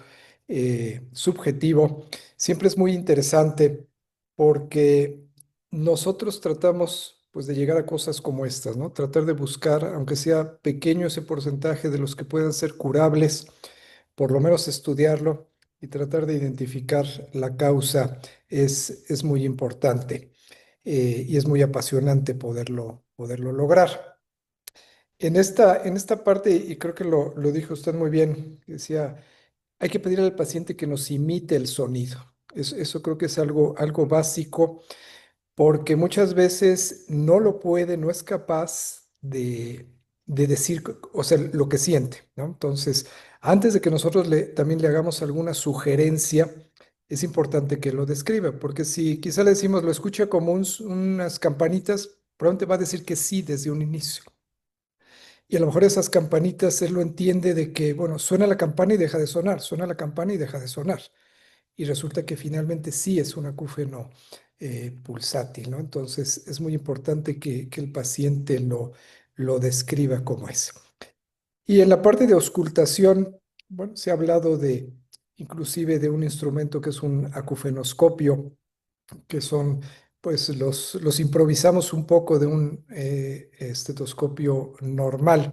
subjetivo, siempre es muy interesante porque nosotros tratamos pues de llegar a cosas como estas, ¿no? Tratar de buscar, aunque sea pequeño ese porcentaje de los que puedan ser curables, por lo menos estudiarlo y tratar de identificar la causa es muy importante, y es muy apasionante poderlo lograr. En esta parte, y creo que lo dijo usted muy bien, decía, hay que pedir al paciente que nos imite el sonido. Eso creo que es algo básico, porque muchas veces no lo puede, no es capaz de decir, o sea, lo que siente, ¿no? Entonces, antes de que nosotros también le hagamos alguna sugerencia, es importante que lo describa, porque si quizá le decimos, lo escucha como unas campanitas, probablemente va a decir que sí desde un inicio. Y a lo mejor esas campanitas él lo entiende de que, bueno, suena la campana y deja de sonar, suena la campana y deja de sonar. Y resulta que finalmente sí es un acúfeno pulsátil, ¿no? Entonces es muy importante que el paciente lo describa como es. Y en la parte de auscultación, bueno, se ha hablado inclusive de un instrumento que es un acufenoscopio, que son, pues los improvisamos un poco de un estetoscopio normal.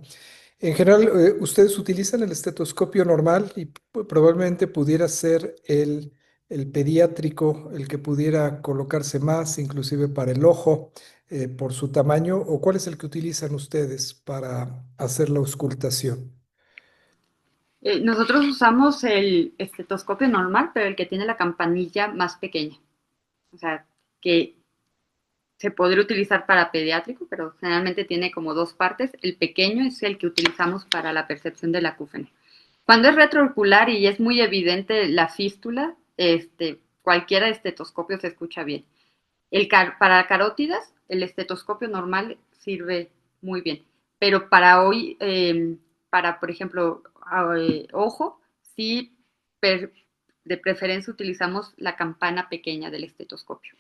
En general, ustedes utilizan el estetoscopio normal y probablemente pudiera ser el pediátrico el que pudiera colocarse más, inclusive para el ojo, por su tamaño, o cuál es el que utilizan ustedes para hacer la auscultación. Nosotros usamos el estetoscopio normal, pero el que tiene la campanilla más pequeña. O sea, que se podría utilizar para pediátrico, pero generalmente tiene como dos partes. El pequeño es el que utilizamos para la percepción del acúfeno. Cuando es retroauricular y es muy evidente la fístula, cualquier estetoscopio se escucha bien. Para carótidas, el estetoscopio normal sirve muy bien, pero para, por ejemplo, ojo, sí, per, de preferencia utilizamos la campana pequeña del estetoscopio.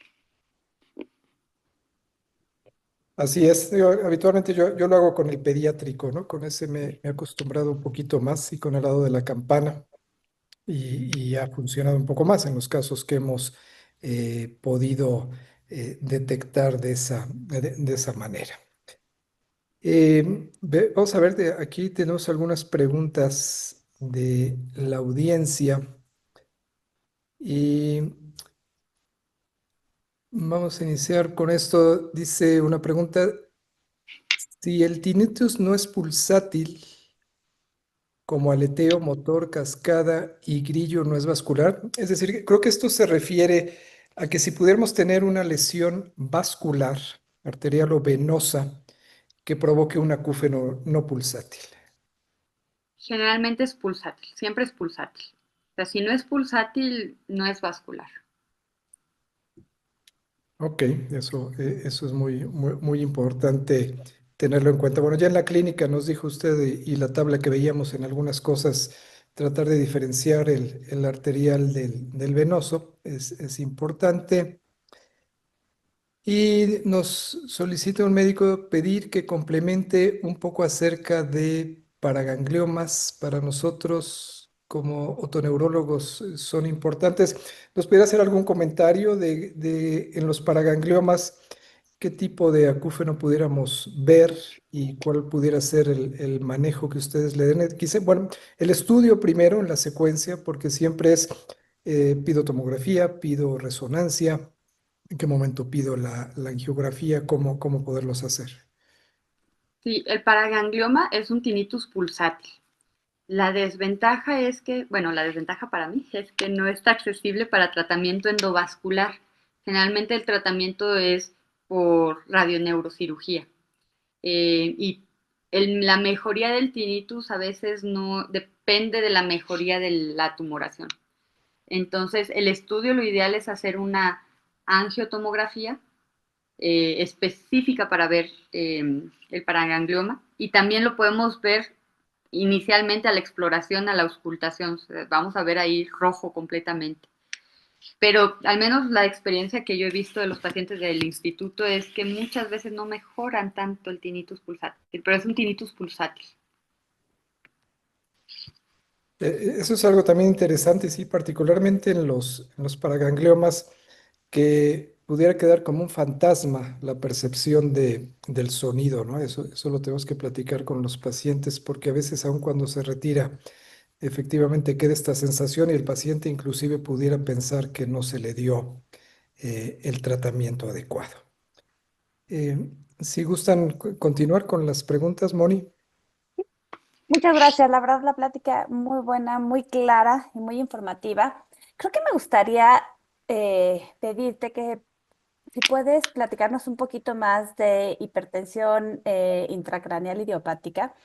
Así es, habitualmente yo lo hago con el pediátrico, ¿no? Con ese me he acostumbrado un poquito más y con el lado de la campana. Y ha funcionado un poco más en los casos que hemos podido detectar de esa manera. Vamos a ver, aquí tenemos algunas preguntas de la audiencia y vamos a iniciar con esto. Dice una pregunta, si el tinnitus no es pulsátil, como aleteo, motor, cascada y grillo no es vascular. Es decir, creo que esto se refiere a que si pudiéramos tener una lesión vascular, arterial o venosa, que provoque un acúfeno no pulsátil. Generalmente es pulsátil, siempre es pulsátil. O sea, si no es pulsátil, no es vascular. Ok, eso es muy importante tenerlo en cuenta. Bueno, ya en la clínica nos dijo usted y la tabla que veíamos en algunas cosas, tratar de diferenciar el arterial del venoso es importante. Y nos solicita un médico pedir que complemente un poco acerca de paragangliomas. Para nosotros, como otoneurólogos, son importantes. ¿Nos pudiera hacer algún comentario en los paragangliomas, qué tipo de acúfeno pudiéramos ver y cuál pudiera ser el manejo que ustedes le den? Quizá, bueno, el estudio primero en la secuencia, porque siempre es, pido tomografía, pido resonancia, en qué momento pido la angiografía, cómo poderlos hacer. Sí, el paraganglioma es un tinnitus pulsátil. La desventaja es que, bueno, la desventaja para mí es que no está accesible para tratamiento endovascular. Generalmente el tratamiento es por radioneurocirugía. Y la mejoría del tinnitus a veces no depende de la mejoría de la tumoración. Entonces, el estudio lo ideal es hacer una angiotomografía específica para ver el paraganglioma y también lo podemos ver inicialmente a la exploración, a la auscultación. Vamos a ver ahí rojo completamente. Pero al menos la experiencia que yo he visto de los pacientes del instituto es que muchas veces no mejoran tanto el tinnitus pulsátil, pero es un tinnitus pulsátil. Eso es algo también interesante, sí, particularmente en los paragangliomas, que pudiera quedar como un fantasma la percepción del sonido, ¿no? Eso lo tenemos que platicar con los pacientes, porque a veces, aun cuando se retira, efectivamente queda esta sensación y el paciente inclusive pudiera pensar que no se le dio el tratamiento adecuado. Eh, si gustan continuar con las preguntas, Moni. Muchas gracias, la verdad la plática muy buena, muy clara y muy informativa. Creo que me gustaría pedirte que si puedes platicarnos un poquito más de hipertensión intracraneal idiopática.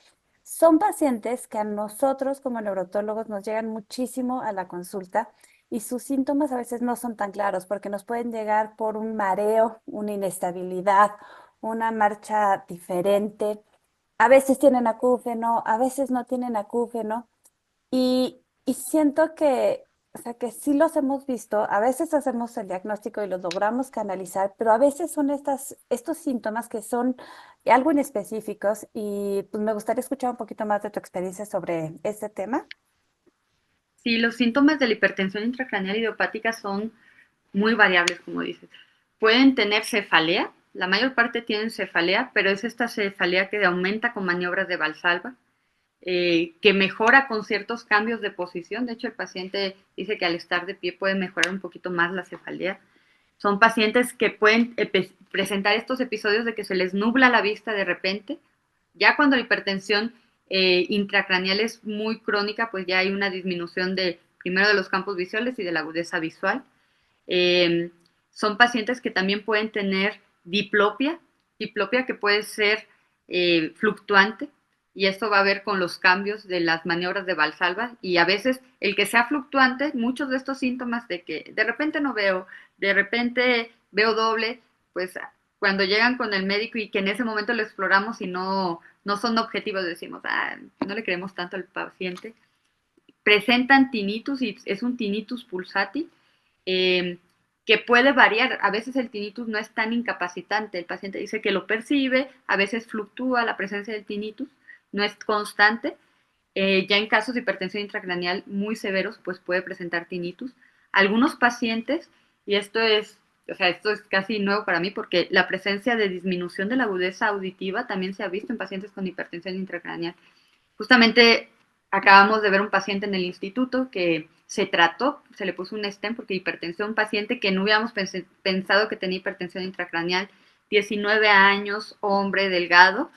Son pacientes que a nosotros como neurotólogos nos llegan muchísimo a la consulta y sus síntomas a veces no son tan claros porque nos pueden llegar por un mareo, una inestabilidad, una marcha diferente. A veces tienen acúfeno, a veces no tienen acúfeno y siento que, o sea, que sí los hemos visto, a veces hacemos el diagnóstico y los logramos canalizar, pero a veces son estos síntomas que son algo inespecíficos y pues me gustaría escuchar un poquito más de tu experiencia sobre este tema. Sí, los síntomas de la hipertensión intracraneal idiopática son muy variables, como dices. Pueden tener cefalea, la mayor parte tienen cefalea, pero es esta cefalea que aumenta con maniobras de Valsalva, que mejora con ciertos cambios de posición. De hecho, el paciente dice que al estar de pie puede mejorar un poquito más la cefalea. Son pacientes que pueden presentar estos episodios de que se les nubla la vista de repente. Ya cuando la hipertensión intracraneal es muy crónica, pues ya hay una disminución de primero de los campos visuales y de la agudeza visual. Eh, Son pacientes que también pueden tener diplopia, diplopia que puede ser fluctuante, y esto va a ver con los cambios de las maniobras de Valsalva, y a veces el que sea fluctuante, muchos de estos síntomas de que de repente no veo, de repente veo doble, pues cuando llegan con el médico y que en ese momento lo exploramos y no son objetivos, decimos, no le creemos tanto al paciente, presentan tinnitus y es un tinnitus pulsátil, eh, que puede variar. A veces el tinnitus no es tan incapacitante. El paciente dice que lo percibe, a veces fluctúa la presencia del tinnitus, no es constante. Ya en casos de hipertensión intracraneal muy severos, pues puede presentar tinnitus. Algunos pacientes, y esto es casi nuevo para mí porque la presencia de disminución de la agudeza auditiva también se ha visto en pacientes con hipertensión intracraneal. Justamente acabamos de ver un paciente en el instituto que se trató, se le puso un stent porque hipertensión, un paciente que no hubiéramos pensado que tenía hipertensión intracraneal, 19 años, hombre, delgado,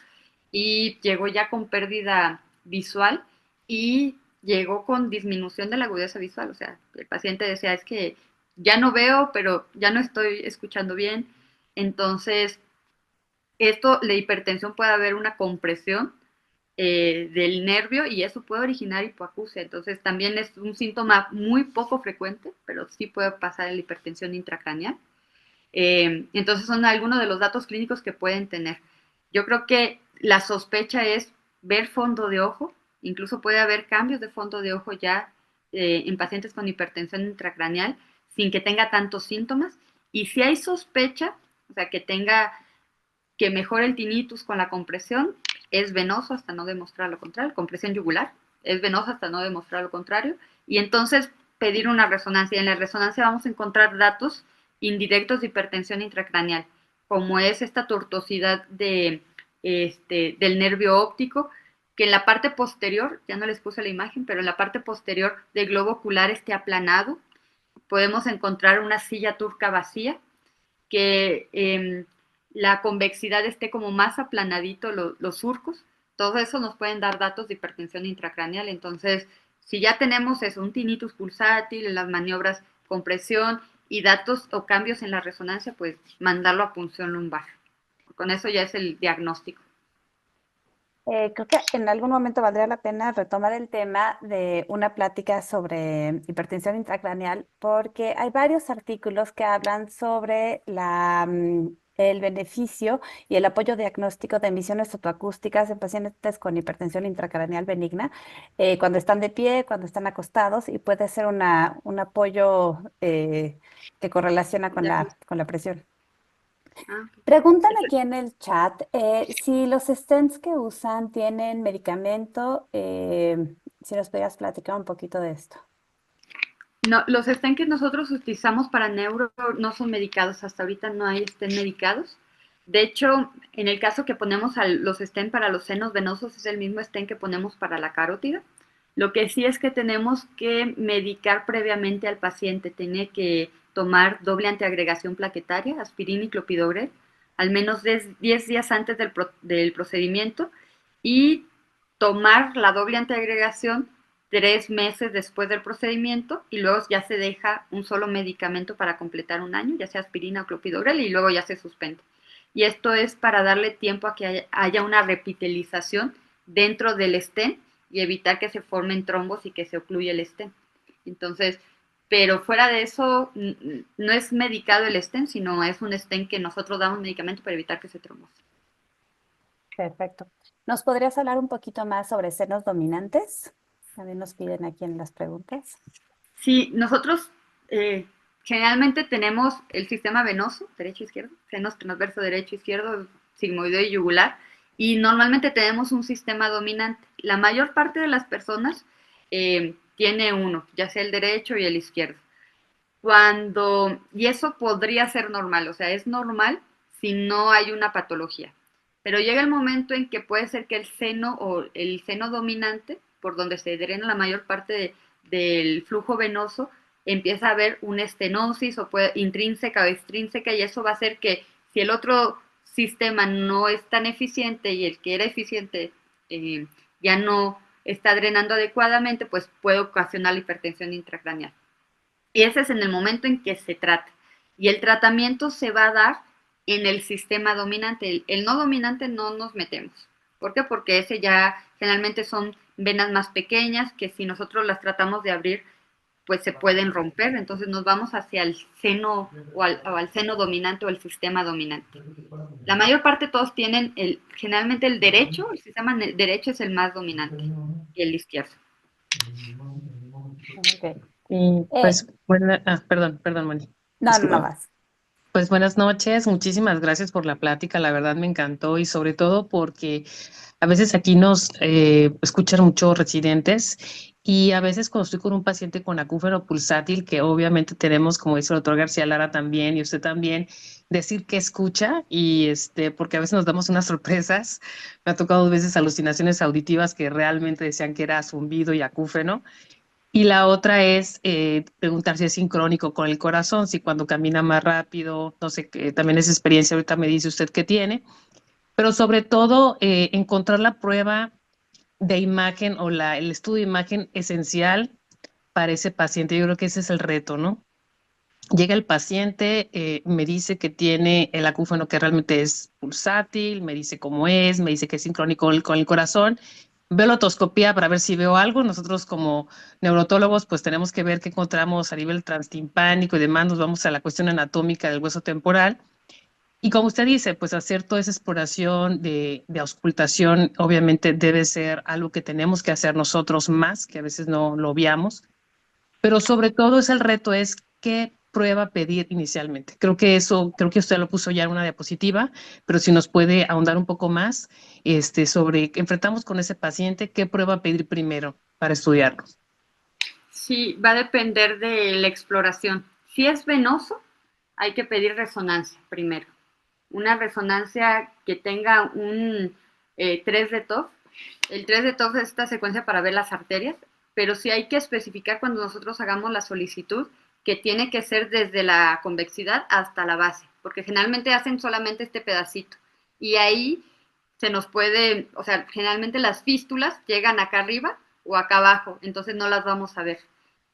y llegó ya con pérdida visual y llegó con disminución de la agudeza visual. O sea, el paciente decía, es que ya no veo, pero ya no estoy escuchando bien. Entonces, la hipertensión puede haber una compresión del nervio y eso puede originar hipoacusia. Entonces también es un síntoma muy poco frecuente, pero sí puede pasar en la hipertensión intracraneal. Entonces son algunos de los datos clínicos que pueden tener. Yo creo que la sospecha es ver fondo de ojo, incluso puede haber cambios de fondo de ojo ya en pacientes con hipertensión intracraneal sin que tenga tantos síntomas. Y si hay sospecha, o sea, que mejore el tinnitus con la compresión, es venoso hasta no demostrar lo contrario, compresión yugular, es venoso hasta no demostrar lo contrario, y entonces pedir una resonancia. En la resonancia vamos a encontrar datos indirectos de hipertensión intracraneal, como es esta tortuosidad del nervio óptico, que en la parte posterior, ya no les puse la imagen, pero en la parte posterior del globo ocular esté aplanado. Podemos encontrar una silla turca vacía, que la convexidad esté como más aplanadito los surcos. Todo eso nos pueden dar datos de hipertensión intracraneal. Entonces, si ya tenemos eso, un tinnitus pulsátil, en las maniobras compresión y datos o cambios en la resonancia, pues mandarlo a punción lumbar. Con eso ya es el diagnóstico. Creo que en algún momento valdría la pena retomar el tema de una plática sobre hipertensión intracraneal, porque hay varios artículos que hablan sobre el beneficio y el apoyo diagnóstico de emisiones fotoacústicas en pacientes con hipertensión intracraneal benigna cuando están de pie, cuando están acostados y puede ser un apoyo que correlaciona con la presión. Ah, Preguntan aquí en el chat si los stents que usan tienen medicamento, si nos podías platicar un poquito de esto. no, los stents que nosotros utilizamos para neuro no son medicados, hasta ahorita no hay stents medicados. De hecho, en el caso que ponemos los stents para los senos venosos es el mismo stent que ponemos para la carótida. Lo que sí es que tenemos que medicar previamente al paciente, tiene que tomar doble antiagregación plaquetaria, aspirina y clopidogrel, al menos 10 días antes del procedimiento y tomar la doble antiagregación 3 meses después del procedimiento y luego ya se deja un solo medicamento para completar un año, ya sea aspirina o clopidogrel, y luego ya se suspende. Y esto es para darle tiempo a que haya una repitelización dentro del stent y evitar que se formen trombos y que se ocluya el stent. Entonces, pero fuera de eso, no es medicado el stent, sino es un stent que nosotros damos medicamento para evitar que se trombose. Perfecto. ¿Nos podrías hablar un poquito más sobre senos dominantes? También nos piden aquí en las preguntas. Sí, nosotros generalmente tenemos el sistema venoso, derecho e izquierdo, senos transverso derecho, izquierdo, sigmoideo y yugular, y normalmente tenemos un sistema dominante. La mayor parte de las personas tiene uno, ya sea el derecho y el izquierdo. Y eso podría ser normal, o sea, es normal si no hay una patología. Pero llega el momento en que puede ser que el seno o el seno dominante, por donde se drena la mayor parte del flujo venoso, empieza a haber una estenosis o intrínseca o extrínseca, y eso va a hacer que si el otro sistema no es tan eficiente y el que era eficiente ya no está drenando adecuadamente, pues puede ocasionar la hipertensión intracraneal. Y ese es en el momento en que se trata. Y el tratamiento se va a dar en el sistema dominante. El no dominante no nos metemos. ¿Por qué? Porque ese ya generalmente son venas más pequeñas que si nosotros las tratamos de abrir, pues se pueden romper. Entonces nos vamos hacia el seno o al seno dominante o el sistema dominante. La mayor parte todos tienen generalmente el derecho, el sistema derecho es el más dominante y el izquierdo. Okay. Y pues, perdón, Moni. No, no, no Disculpa. vas. Pues buenas noches, muchísimas gracias por la plática, la verdad me encantó y sobre todo porque a veces aquí nos escuchan muchos residentes y a veces cuando estoy con un paciente con acúfeno pulsátil, que obviamente tenemos, como dice el doctor García Lara también y usted también, decir que escucha y porque a veces nos damos unas sorpresas. Me ha tocado 2 veces alucinaciones auditivas que realmente decían que era zumbido y acúfeno. Y la otra es preguntar si es sincrónico con el corazón, si cuando camina más rápido, no sé, también esa experiencia ahorita me dice usted que tiene, pero sobre todo encontrar la prueba de imagen o el estudio de imagen esencial para ese paciente. Yo creo que ese es el reto, ¿no? Llega el paciente, me dice que tiene el acúfeno que realmente es pulsátil, me dice cómo es, me dice que es sincrónico con el corazón. Veo la otoscopía para ver si veo algo. Nosotros como neurotólogos pues tenemos que ver qué encontramos a nivel transtimpánico y demás. Nos vamos a la cuestión anatómica del hueso temporal. Y como usted dice, pues hacer toda esa exploración de auscultación obviamente debe ser algo que tenemos que hacer nosotros más, que a veces no lo obviamos. Pero sobre todo es el reto es qué prueba pedir inicialmente. Creo que usted lo puso ya en una diapositiva, pero si nos puede ahondar un poco más sobre qué enfrentamos con ese paciente, qué prueba pedir primero para estudiarlo. Sí, va a depender de la exploración. Si es venoso, hay que pedir resonancia primero. Una resonancia que tenga un 3 de TOF. El 3 de TOF es esta secuencia para ver las arterias, pero sí hay que especificar cuando nosotros hagamos la solicitud que tiene que ser desde la convexidad hasta la base, porque generalmente hacen solamente este pedacito. Y ahí se nos puede, o sea, generalmente las fístulas llegan acá arriba o acá abajo, entonces no las vamos a ver.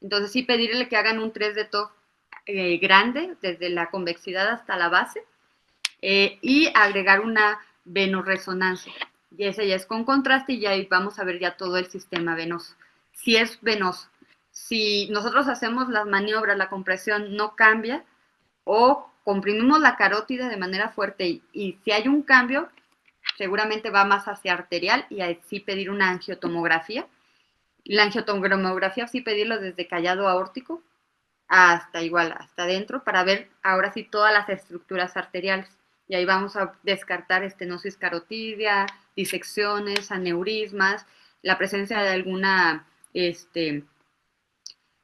Entonces sí pedirle que hagan un 3 de TOF grande, desde la convexidad hasta la base, y agregar una venoresonancia. Y ese ya es con contraste y ahí vamos a ver ya todo el sistema venoso. Si es venoso, si nosotros hacemos las maniobras, la compresión no cambia o comprimimos la carótida de manera fuerte y si hay un cambio, seguramente va más hacia arterial y así pedir una angiotomografía. La angiotomografía sí pedirlo desde callado aórtico hasta igual, hasta adentro, para ver ahora sí todas las estructuras arteriales. Y ahí vamos a descartar estenosis carotidia, disecciones, aneurismas, la presencia de alguna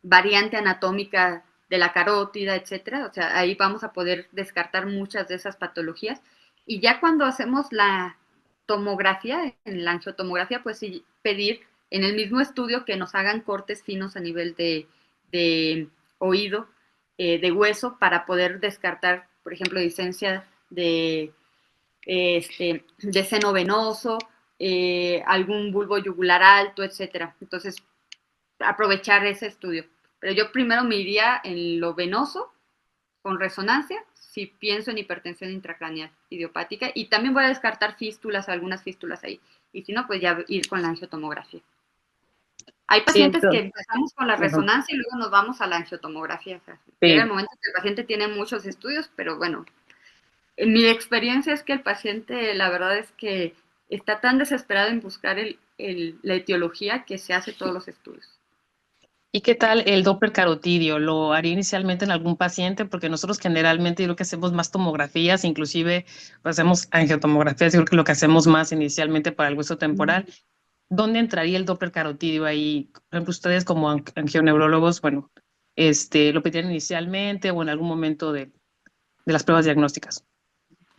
variante anatómica de la carótida, etcétera. O sea, ahí vamos a poder descartar muchas de esas patologías. Y ya cuando hacemos la tomografía, en la angiotomografía, pues sí pedir en el mismo estudio que nos hagan cortes finos a nivel de oído, de hueso, para poder descartar, por ejemplo, licencia de seno venoso, algún bulbo yugular alto, etcétera. Entonces, aprovechar ese estudio. Pero yo primero me iría en lo venoso, con resonancia, si pienso en hipertensión intracraneal idiopática, y también voy a descartar fístulas, algunas fístulas ahí. Y si no, pues ya ir con la angiotomografía. Hay Sí, pacientes que empezamos con la ujú, resonancia y luego nos vamos a la angiotomografía. O sea, llega el sí. momento que el paciente tiene muchos estudios, pero bueno, en mi experiencia es que el paciente, la verdad es que está tan desesperado en buscar la etiología que se hace todos los estudios. ¿Y qué tal el Doppler carotidio? ¿Lo haría inicialmente en algún paciente? Porque nosotros generalmente yo creo que hacemos más tomografías, inclusive pues, hacemos angiotomografías, yo creo que lo que hacemos más inicialmente para el hueso temporal. ¿Dónde entraría el Doppler carotidio ahí? Por ejemplo, ustedes como angioneurólogos, bueno, ¿lo pedirían inicialmente o en algún momento de las pruebas diagnósticas?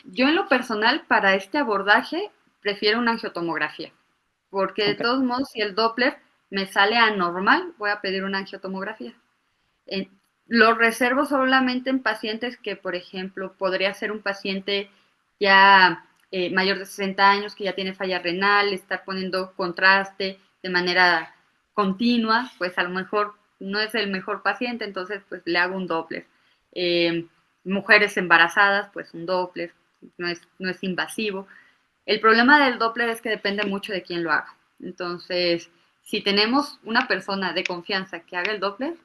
Yo en lo personal, para este abordaje, prefiero una angiotomografía, porque de Ok. todos modos, si el Doppler me sale anormal, voy a pedir una angiotomografía. Eh, lo reservo solamente en pacientes que, por ejemplo, podría ser un paciente ya mayor de 60 años, que ya tiene falla renal, estar poniendo contraste de manera continua, pues a lo mejor no es el mejor paciente, entonces pues le hago un Doppler. Eh, mujeres embarazadas, pues un Doppler, no es invasivo. El problema del Doppler es que depende mucho de quién lo haga. Entonces, si tenemos una persona de confianza que haga el Doppler,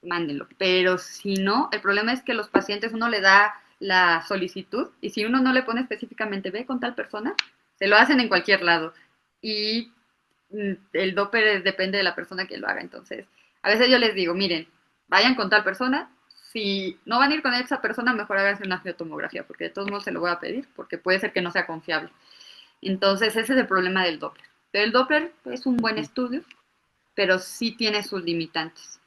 mándenlo. Pero si no, el problema es que los pacientes uno le da la solicitud y si uno no le pone específicamente ve con tal persona, se lo hacen en cualquier lado. Y el Doppler depende de la persona que lo haga. Entonces, a veces yo les digo, miren, vayan con tal persona. Si no van a ir con esa persona, mejor háganse una angiotomografía, porque de todos modos se lo voy a pedir, porque puede ser que no sea confiable. Entonces, ese es el problema del Doppler. Pero el Doppler es un buen estudio, pero sí tiene sus limitantes.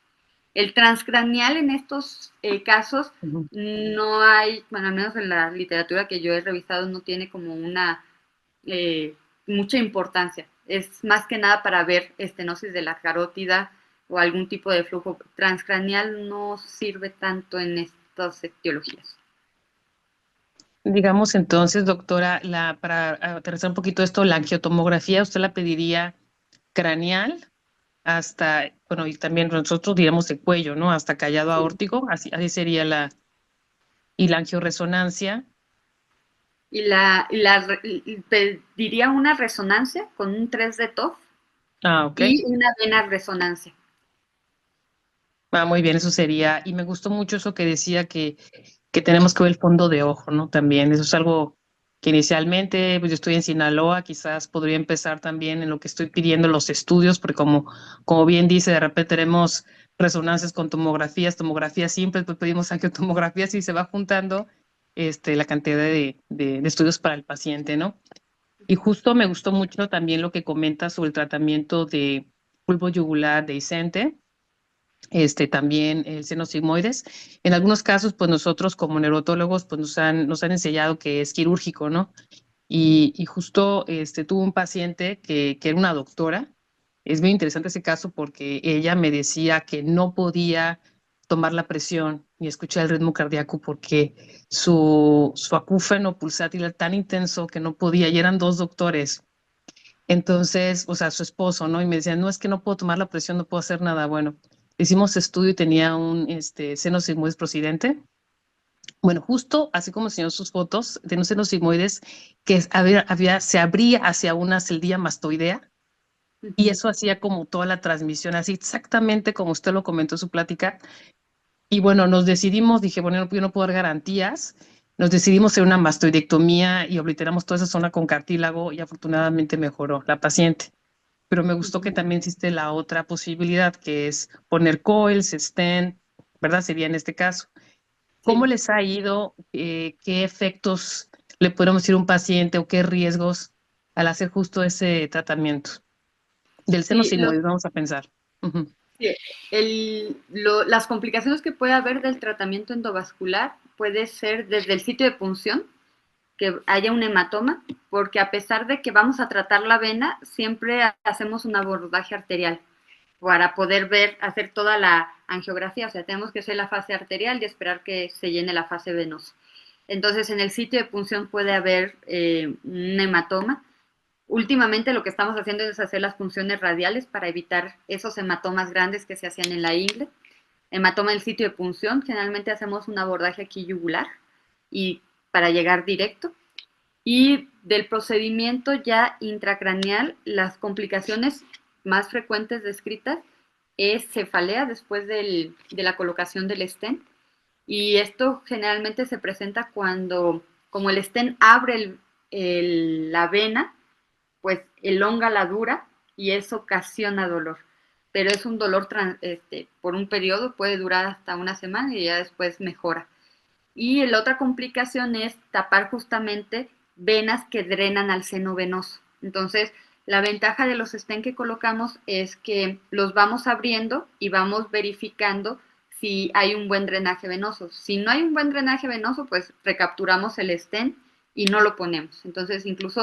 El transcranial en estos casos Ujú. no hay, bueno, al menos en la literatura que yo he revisado, no tiene como una mucha importancia. Es más que nada para ver estenosis de la carótida o algún tipo de flujo transcranial, no sirve tanto en estas etiologías. Digamos entonces, doctora, para aterrizar un poquito esto, la angiotomografía, ¿usted la pediría craneal hasta, bueno, y también nosotros diríamos de cuello, ¿no? Hasta callado Sí. aórtico, así sería y la angioresonancia? Y pediría una resonancia con un 3 de TOF Ah, ok. y una vena resonancia. Ah, muy bien, eso sería. Y me gustó mucho eso que decía que tenemos que ver el fondo de ojo, ¿no? También, eso es algo que inicialmente, pues yo estoy en Sinaloa, quizás podría empezar también en lo que estoy pidiendo los estudios, porque como bien dice, de repente tenemos resonancias con tomografías simples, pues pedimos angiotomografías y se va juntando la cantidad de estudios para el paciente, ¿no? Y justo me gustó mucho también lo que comenta sobre el tratamiento de bulbo yugular dehiscente, también el seno sigmoides. En algunos casos, pues nosotros como neurotólogos, pues nos han enseñado que es quirúrgico, ¿no? Y justo tuve un paciente que era una doctora. Es muy interesante ese caso porque ella me decía que no podía tomar la presión ni escuchar el ritmo cardíaco porque su acúfeno pulsátil era tan intenso que no podía, y eran dos doctores. Entonces, o sea, su esposo, ¿no? Y me decía, no, es que no puedo tomar la presión, no puedo hacer nada. Bueno, hicimos estudio y tenía un seno sigmoides procidente. Bueno, justo así como enseñó sus fotos, de un seno sigmoides que se abría hacia una celdilla mastoidea, y Ujú. eso hacía como toda la transmisión, así exactamente como usted lo comentó en su plática. Y bueno, nos decidimos, dije, bueno, yo no puedo dar garantías, nos decidimos hacer una mastoidectomía y obliteramos toda esa zona con cartílago y afortunadamente mejoró la paciente. Pero me gustó que también existe la otra posibilidad, que es poner coils, stent, ¿verdad? Sería en este caso. ¿Cómo Sí. les ha ido? ¿Qué efectos le podemos decir a un paciente o qué riesgos al hacer justo ese tratamiento? Del seno Sí, sigmoide, vamos a pensar. Ujú. sí, las complicaciones que puede haber del tratamiento endovascular puede ser desde el sitio de punción, que haya un hematoma, porque a pesar de que vamos a tratar la vena, siempre hacemos un abordaje arterial para poder ver, hacer toda la angiografía, o sea, tenemos que hacer la fase arterial y esperar que se llene la fase venosa. Entonces, en el sitio de punción puede haber un hematoma. Últimamente lo que estamos haciendo es hacer las punciones radiales para evitar esos hematomas grandes que se hacían en la ingle. Hematoma en el sitio de punción, generalmente hacemos un abordaje aquí yugular y para llegar directo. Y del procedimiento ya intracraneal, las complicaciones más frecuentes descritas es cefalea después de la colocación del stent. Y esto generalmente se presenta cuando, como el stent abre la vena, pues elonga la dura y eso ocasiona dolor. Pero es un dolor por un periodo, puede durar hasta una semana y ya después mejora. Y la otra complicación es tapar justamente venas que drenan al seno venoso. Entonces, la ventaja de los stents que colocamos es que los vamos abriendo y vamos verificando si hay un buen drenaje venoso. Si no hay un buen drenaje venoso, pues recapturamos el stent y no lo ponemos. Entonces, incluso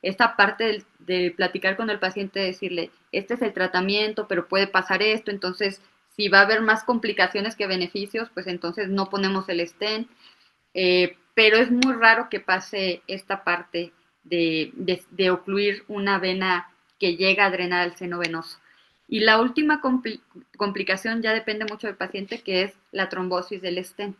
esta parte de platicar con el paciente, decirle, este es el tratamiento, pero puede pasar esto, entonces si va a haber más complicaciones que beneficios, pues entonces no ponemos el stent, pero es muy raro que pase esta parte de ocluir una vena que llega a drenar el seno venoso. Y la última complicación ya depende mucho del paciente, que es la trombosis del stent.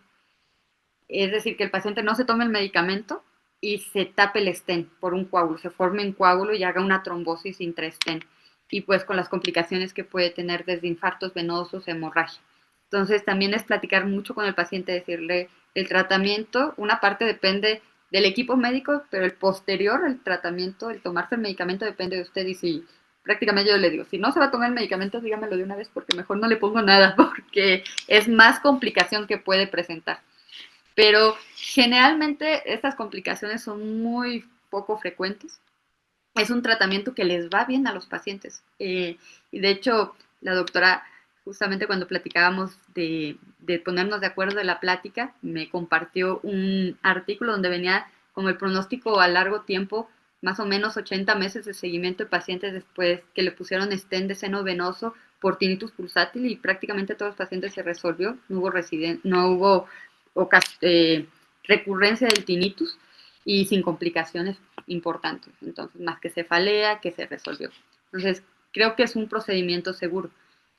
Es decir, que el paciente no se tome el medicamento y se tape el stent por un coágulo, se forme un coágulo y haga una trombosis intra-stent. Y pues con las complicaciones que puede tener desde infartos venosos, hemorragia. Entonces también es platicar mucho con el paciente, decirle el tratamiento, una parte depende del equipo médico, pero el posterior, el tratamiento, el tomarse el medicamento depende de usted. Y si prácticamente yo le digo, si no se va a tomar el medicamento, dígamelo de una vez porque mejor no le pongo nada, porque es más complicación que puede presentar. Pero generalmente estas complicaciones son muy poco frecuentes. Es un tratamiento que les va bien a los pacientes. Y de hecho, la doctora, justamente cuando platicábamos de ponernos de acuerdo de la plática, me compartió un artículo donde venía como el pronóstico a largo tiempo, más o menos 80 meses de seguimiento de pacientes después que le pusieron stent de seno venoso por tinnitus pulsátil y prácticamente todos los pacientes se resolvió, no hubo recurrencia del tinnitus y sin complicaciones importantes. Entonces, más que cefalea, que se resolvió. Entonces, creo que es un procedimiento seguro.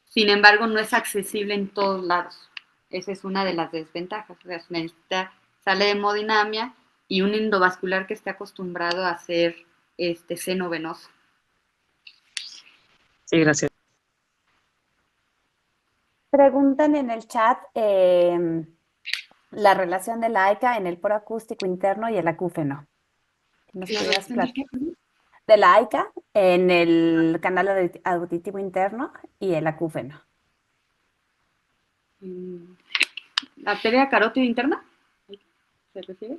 Sin embargo, no es accesible en todos lados. Esa es una de las desventajas. O sea, se necesita sala de hemodinamia y un endovascular que esté acostumbrado a hacer seno venoso. Sí, gracias. Preguntan en el chat la relación de la AICA en el poro acústico interno y el acúfeno. ¿Nos ¿La podrías relación de qué? de la AICA en el canal auditivo interno y el acúfeno? ¿La arteria carótida interna? ¿Se refiere?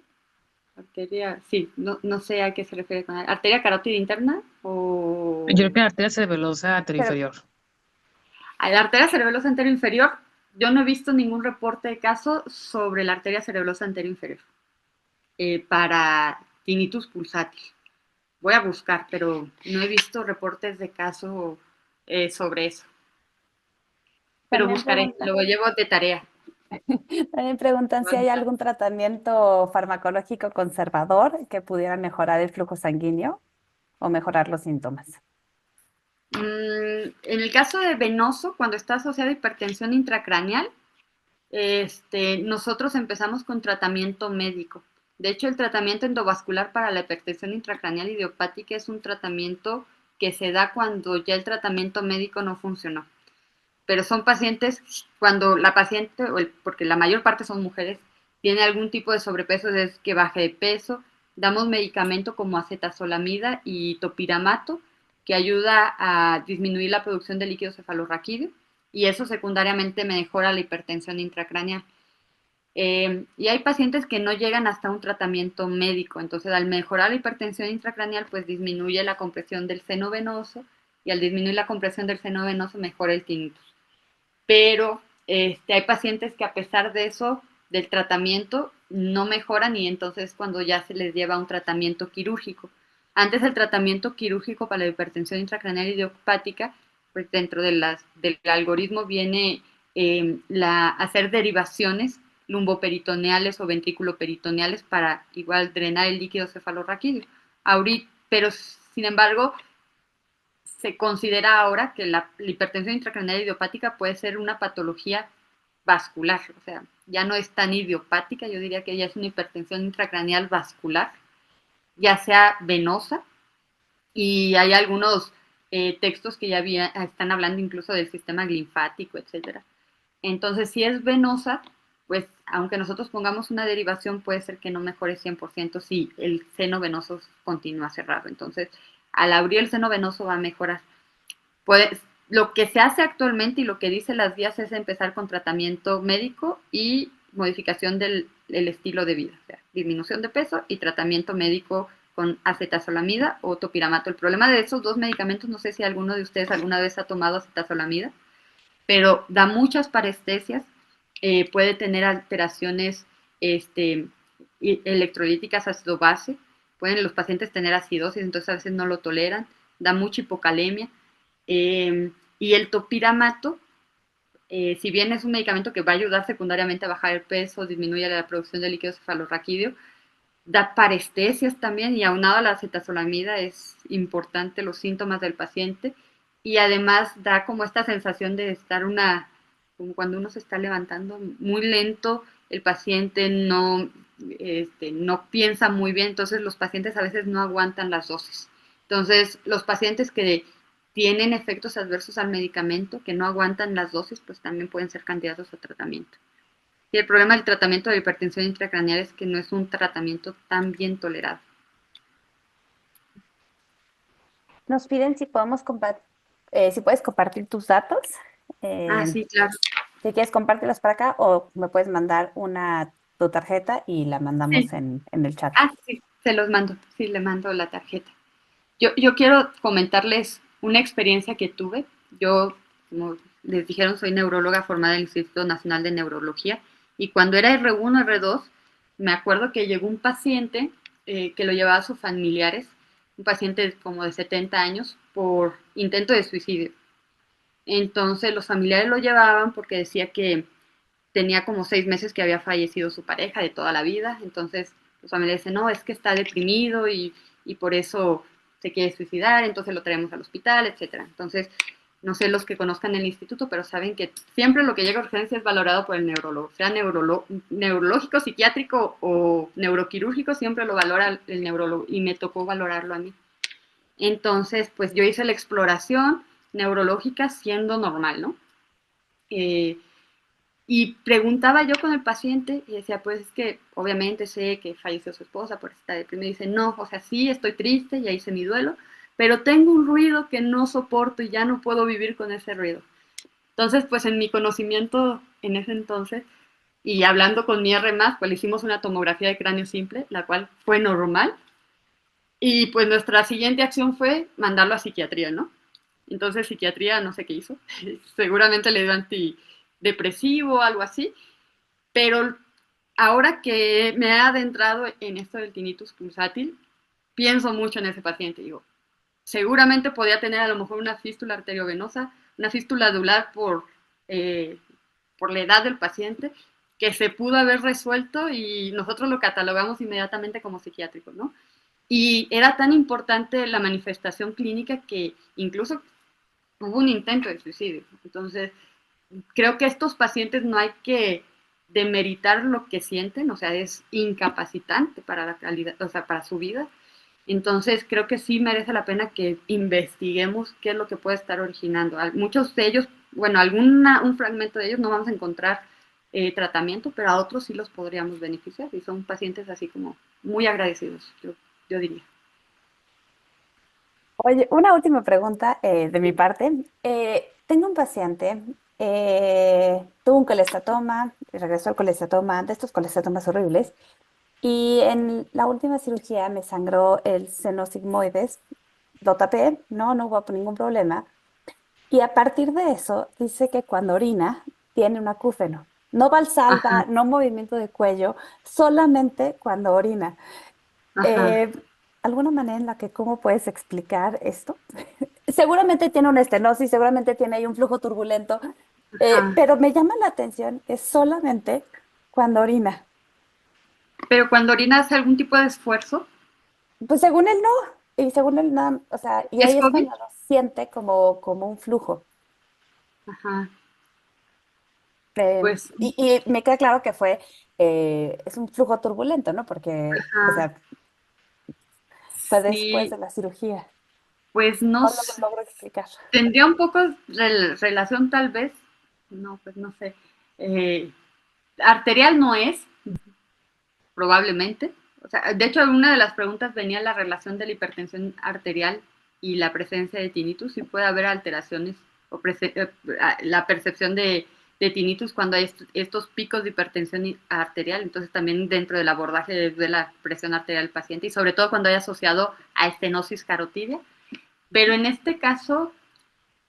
Arteria, sí, no sé a qué se refiere con arteria carótida interna Yo creo o que la arteria cerebelosa Pero, anterior. a la arteria cerebelosa anterior inferior. Yo no he visto ningún reporte de caso sobre la arteria cerebelosa anterior inferior para tinnitus pulsátil. Voy a buscar, pero no he visto reportes de caso sobre eso. Pero también buscaré, preguntan, lo llevo de tarea. también preguntan si hay algún tratamiento farmacológico conservador que pudiera mejorar el flujo sanguíneo o mejorar los síntomas. En el caso de venoso, cuando está asociado a hipertensión intracraneal, nosotros empezamos con tratamiento médico. De hecho, el tratamiento endovascular para la hipertensión intracraneal idiopática es un tratamiento que se da cuando ya el tratamiento médico no funcionó. pero son pacientes cuando la paciente, porque la mayor parte son mujeres, tiene algún tipo de sobrepeso, es que baje de peso, damos medicamento como acetazolamida y topiramato, que ayuda a disminuir la producción de líquido cefalorraquídeo, y eso secundariamente mejora la hipertensión intracraneal. Y hay pacientes que no llegan hasta un tratamiento médico, entonces al mejorar la hipertensión intracraneal, pues disminuye la compresión del seno venoso, y al disminuir la compresión del seno venoso mejora el tinnitus. Pero hay pacientes que a pesar de eso, del tratamiento, no mejoran, y entonces cuando ya se les lleva a un tratamiento quirúrgico. Antes el tratamiento quirúrgico para la hipertensión intracraneal idiopática, pues dentro del algoritmo viene hacer derivaciones lumboperitoneales o ventriculoperitoneales para igual drenar el líquido cefalorraquídeo. Pero sin embargo, se considera ahora que la hipertensión intracraneal idiopática puede ser una patología vascular, o sea, ya no es tan idiopática, yo diría que ya es una hipertensión intracraneal vascular, ya sea venosa, y hay algunos textos que ya están hablando incluso del sistema linfático, etcétera. Entonces, si es venosa, pues aunque nosotros pongamos una derivación, puede ser que no mejore 100% si el seno venoso continúa cerrado. Entonces, al abrir el seno venoso va a mejorar. Pues, lo que se hace actualmente y lo que dicen las guías es empezar con tratamiento médico y modificación del estilo de vida, o sea, disminución de peso y tratamiento médico con acetazolamida o topiramato. El problema de esos dos medicamentos, no sé si alguno de ustedes alguna vez ha tomado acetazolamida, pero da muchas parestesias, puede tener alteraciones electrolíticas ácido-base, pueden los pacientes tener acidosis, entonces a veces no lo toleran, da mucha hipocalemia, y el topiramato, si bien es un medicamento que va a ayudar secundariamente a bajar el peso, disminuye la producción de líquido cefalorraquídeo, da parestesias también, y aunado a la acetazolamida es importante los síntomas del paciente, y además da como esta sensación de estar como cuando uno se está levantando muy lento, el paciente no piensa muy bien, entonces los pacientes a veces no aguantan las dosis. Entonces, los pacientes que tienen efectos adversos al medicamento, que no aguantan las dosis, pues también pueden ser candidatos a tratamiento. Y el problema del tratamiento de hipertensión intracraneal es que no es un tratamiento tan bien tolerado. Nos piden si podemos si puedes compartir tus datos. Sí, claro. Si quieres, compártelos para acá o me puedes mandar tu tarjeta y la mandamos Sí. en el chat. Sí, se los mando. Sí, le mando la tarjeta. Yo quiero comentarles una experiencia que tuve. Yo, como les dijeron, soy neuróloga formada en el Instituto Nacional de Neurología, y cuando era R1, R2, me acuerdo que llegó un paciente que lo llevaba a sus familiares, un paciente como de 70 años, por intento de suicidio. Entonces los familiares lo llevaban porque decía que tenía como 6 meses que había fallecido su pareja de toda la vida. Entonces los familiares dicen, no, es que está deprimido y por eso se quiere suicidar, entonces lo traemos al hospital, etcétera. Entonces, no sé los que conozcan el instituto, pero saben que siempre lo que llega a urgencia es valorado por el neurólogo, sea neurológico, psiquiátrico o neuroquirúrgico, siempre lo valora el neurólogo, y me tocó valorarlo a mí. Entonces, pues yo hice la exploración neurológica siendo normal, ¿no? Y preguntaba yo con el paciente y decía, pues es que obviamente sé que falleció su esposa por estar deprimida. Y dice, no, o sea, sí, estoy triste, ya hice mi duelo, pero tengo un ruido que no soporto y ya no puedo vivir con ese ruido. Entonces, pues en mi conocimiento en ese entonces, y hablando con mi R+, pues le hicimos una tomografía de cráneo simple, la cual fue normal. Y pues nuestra siguiente acción fue mandarlo a psiquiatría, ¿no? Entonces psiquiatría no sé qué hizo, seguramente le dio antidepresivo o algo así, pero ahora que me he adentrado en esto del tinnitus pulsátil, pienso mucho en ese paciente. Digo, seguramente podía tener a lo mejor una fístula arteriovenosa, una fístula adular por la edad del paciente, que se pudo haber resuelto y nosotros lo catalogamos inmediatamente como psiquiátrico, ¿no? Y era tan importante la manifestación clínica que incluso hubo un intento de suicidio. Entonces, creo que estos pacientes no hay que demeritar lo que sienten, o sea, es incapacitante para la calidad, o sea, para su vida. Entonces, creo que sí merece la pena que investiguemos qué es lo que puede estar originando. Muchos de ellos bueno, un fragmento de ellos no vamos a encontrar tratamiento, pero a otros sí los podríamos beneficiar y son pacientes así como muy agradecidos, yo diría. Oye, una última pregunta de mi parte. Tengo un paciente, tuvo un colestatoma, regresó al colestatoma, de estos colestatomas horribles, y en la última cirugía me sangró el seno sigmoides, lo tapé, no hubo ningún problema, y a partir de eso dice que cuando orina tiene un acúfeno. No valsalva, Ajá, no movimiento de cuello, solamente cuando orina. ajá, Eh, ¿Alguna manera en la que cómo puedes explicar esto? Seguramente tiene una estenosis, seguramente tiene ahí un flujo turbulento, ajá. pero me llama la atención que solamente cuando orina. Pero cuando orina hace algún tipo de esfuerzo, Pues según él no, y según él nada, o sea, y ¿es ahí es COVID? cuando lo siente como un flujo. Ajá, Eh, pues, y me queda claro que es un flujo turbulento, ¿no? Porque, o ajá, sea, fue después sí, de la cirugía. pues no No lo sé, logro explicar. tendría un poco relación tal vez, no, pues no sé, eh, arterial no es, probablemente. O sea, de hecho, una de las preguntas venía la relación de la hipertensión arterial y la presencia de tinnitus, si puede haber alteraciones o la percepción de tinnitus cuando hay estos picos de hipertensión arterial, entonces también dentro del abordaje de la presión arterial del paciente y sobre todo cuando hay asociado a estenosis carotidia. Pero en este caso,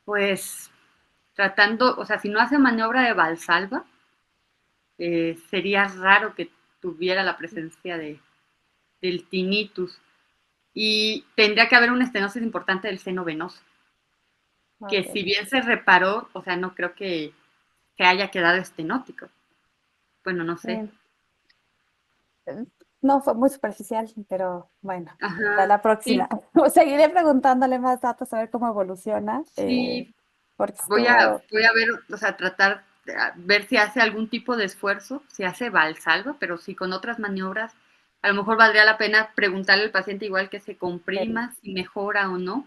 pues tratando, o sea, si no hace maniobra de Valsalva, sería raro que tuviera la presencia del tinnitus y tendría que haber una estenosis importante del seno venoso, que Ok. si bien se reparó, o sea, no creo que se haya quedado estenótico. Bueno, no sé. Sí. Eh, No, fue muy superficial, pero bueno, para Ajá, la próxima. sí, Seguiré preguntándole más datos a ver cómo evoluciona, sí, porque estuvo, voy a ver, o sea, tratar de ver si hace algún tipo de esfuerzo, si hace valsalva, pero si con otras maniobras, a lo mejor valdría la pena preguntarle al paciente igual que se eh, comprima, si mejora o no,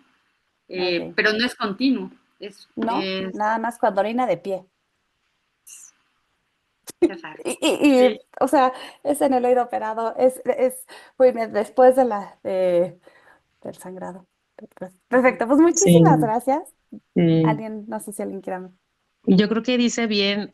ok. pero no es continuo, No, es, nada más cuando orina de pie. qué raro. Y, Sí, o sea, es en el oído operado, fue después del sangrado. ajá. Perfecto, pues Sí, muchísimas gracias. sí. Alguien, no sé si alguien quiera. Yo creo que dice bien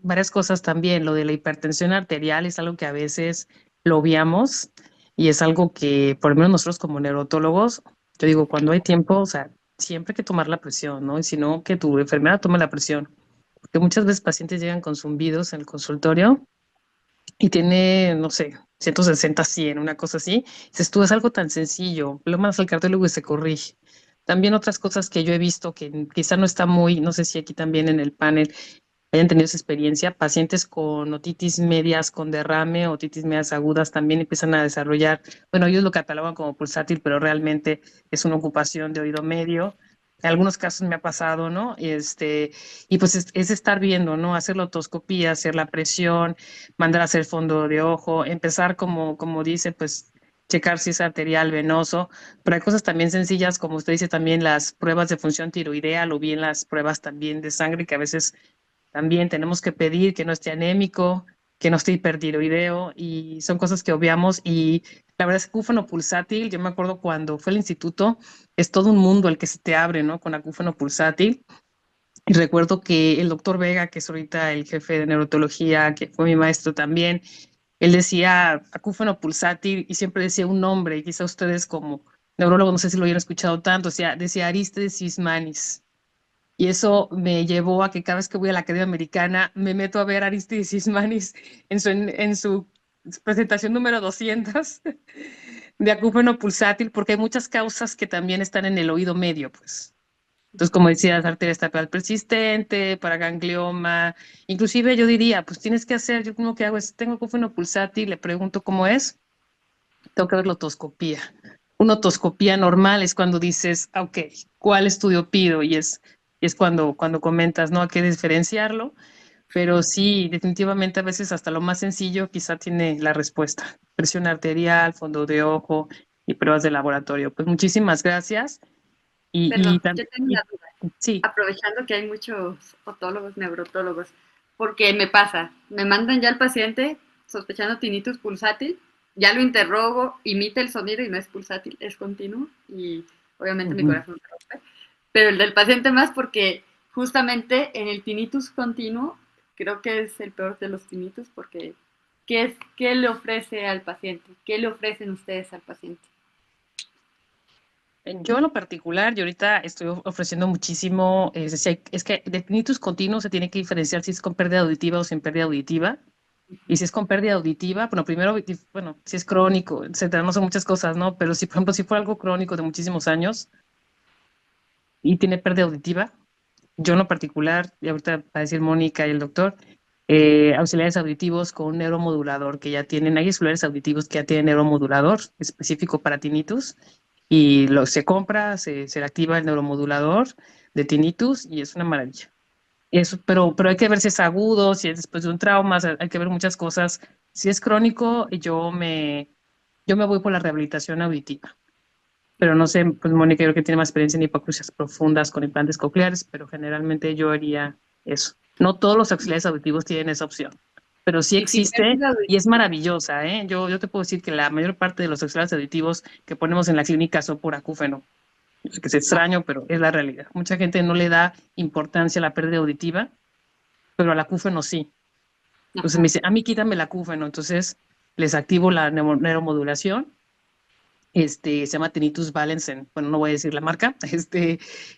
varias cosas también. Lo de la hipertensión arterial es algo que a veces lo obviamos y es algo que, por lo menos nosotros como neurotólogos, yo digo, cuando hay tiempo, o sea, siempre hay que tomar la presión, ¿no? Y si no, que tu enfermera tome la presión. Porque muchas veces pacientes llegan con zumbidos en el consultorio y tiene, no sé, 160, 100, una cosa así. Dices tú, es algo tan sencillo, lo mandas al cardiólogo y se corrige. También otras cosas que yo he visto que quizá no está muy, no sé si aquí también en el panel hayan tenido esa experiencia, pacientes con otitis medias con derrame, otitis medias agudas también empiezan a desarrollar, bueno, ellos lo catalogan como pulsátil, pero realmente es una ocupación de oído medio. En algunos casos me ha pasado, ¿no? Y pues es estar viendo, ¿no? Hacer la otoscopía, hacer la presión, mandar a hacer fondo de ojo, empezar como dice, pues checar si es arterial, venoso, pero hay cosas también sencillas, como usted dice, también las pruebas de función tiroidea o bien las pruebas también de sangre que a veces también tenemos que pedir que no esté anémico, que no esté hipertiroideo y son cosas que obviamos y la verdad es que acúfeno pulsátil, yo me acuerdo cuando fue al instituto, es todo un mundo el que se te abre, ¿no? Con acúfeno pulsátil y recuerdo que el doctor Vega, que es ahorita el jefe de neurotología, que fue mi maestro también, él decía acúfeno pulsátil y siempre decía un nombre y quizá ustedes como neurólogos no sé si lo hubieran escuchado tanto, decía Arístides Sismanis. Y eso me llevó a que cada vez que voy a la Academia Americana me meto a ver a Aristides Sismanis en su presentación número 200 de acúfeno pulsátil, porque hay muchas causas que también están en el oído medio, pues. Entonces, como decías, arteria estatal persistente, paraganglioma, inclusive yo diría, pues tienes que hacer, yo como que hago es, tengo acúfeno pulsátil, le pregunto cómo es, tengo que ver la otoscopía. Una otoscopía normal es cuando dices, ok, ¿cuál estudio pido? Y es cuando comentas, ¿no? Hay que diferenciarlo, pero sí, definitivamente a veces hasta lo más sencillo quizá tiene la respuesta. Presión arterial, fondo de ojo y pruebas de laboratorio. Pues muchísimas gracias. Perdón, Y, yo tengo una duda. sí, Aprovechando que hay muchos otólogos, neurotólogos, porque me pasa, me mandan ya al paciente sospechando tinnitus pulsátil, ya lo interrogo, imita el sonido y no es pulsátil, es continuo y obviamente mi Ujú. corazón se rompe, pero el del paciente más porque justamente en el tinnitus continuo creo que es el peor de los tinnitus porque ¿qué le ofrece al paciente? ¿Qué le ofrecen ustedes al paciente? yo en lo particular, yo ahorita estoy ofreciendo muchísimo, es decir, es que de tinnitus continuo se tiene que diferenciar si es con pérdida auditiva o sin pérdida auditiva. Y si es con pérdida auditiva, bueno, primero, bueno, si es crónico, etcétera, no son muchas cosas, ¿no? Pero si, por ejemplo, si fue algo crónico de muchísimos años y tiene pérdida auditiva, yo en lo particular, y ahorita va a decir Mónica y el doctor, auxiliares auditivos con un neuromodulador que ya tienen, hay auxiliares auditivos que ya tienen neuromodulador específico para tinnitus y se compra, se le activa el neuromodulador de tinnitus y es una maravilla. Eso, pero hay que ver si es agudo, si es después de un trauma, o sea, hay que ver muchas cosas. Si es crónico, yo me voy por la rehabilitación auditiva. Pero no sé, pues Mónica, yo creo que tiene más experiencia en hipoacusias profundas con implantes cocleares, pero generalmente yo haría eso. No todos los auxiliares auditivos tienen esa opción, pero sí Y si existe pérdida y es auditiva, maravillosa, ¿eh? Yo te puedo decir que la mayor parte de los auxiliares auditivos que ponemos en la clínica son por acúfeno. Yo sé que es extraño, pero es la realidad. Mucha gente no le da importancia a la pérdida auditiva, pero al acúfeno sí. Entonces me ajá. dice, a mí quítame el acúfeno. Entonces les activo la neuromodulación. Se llama Tinnitus Valencen. Bueno, no voy a decir la marca.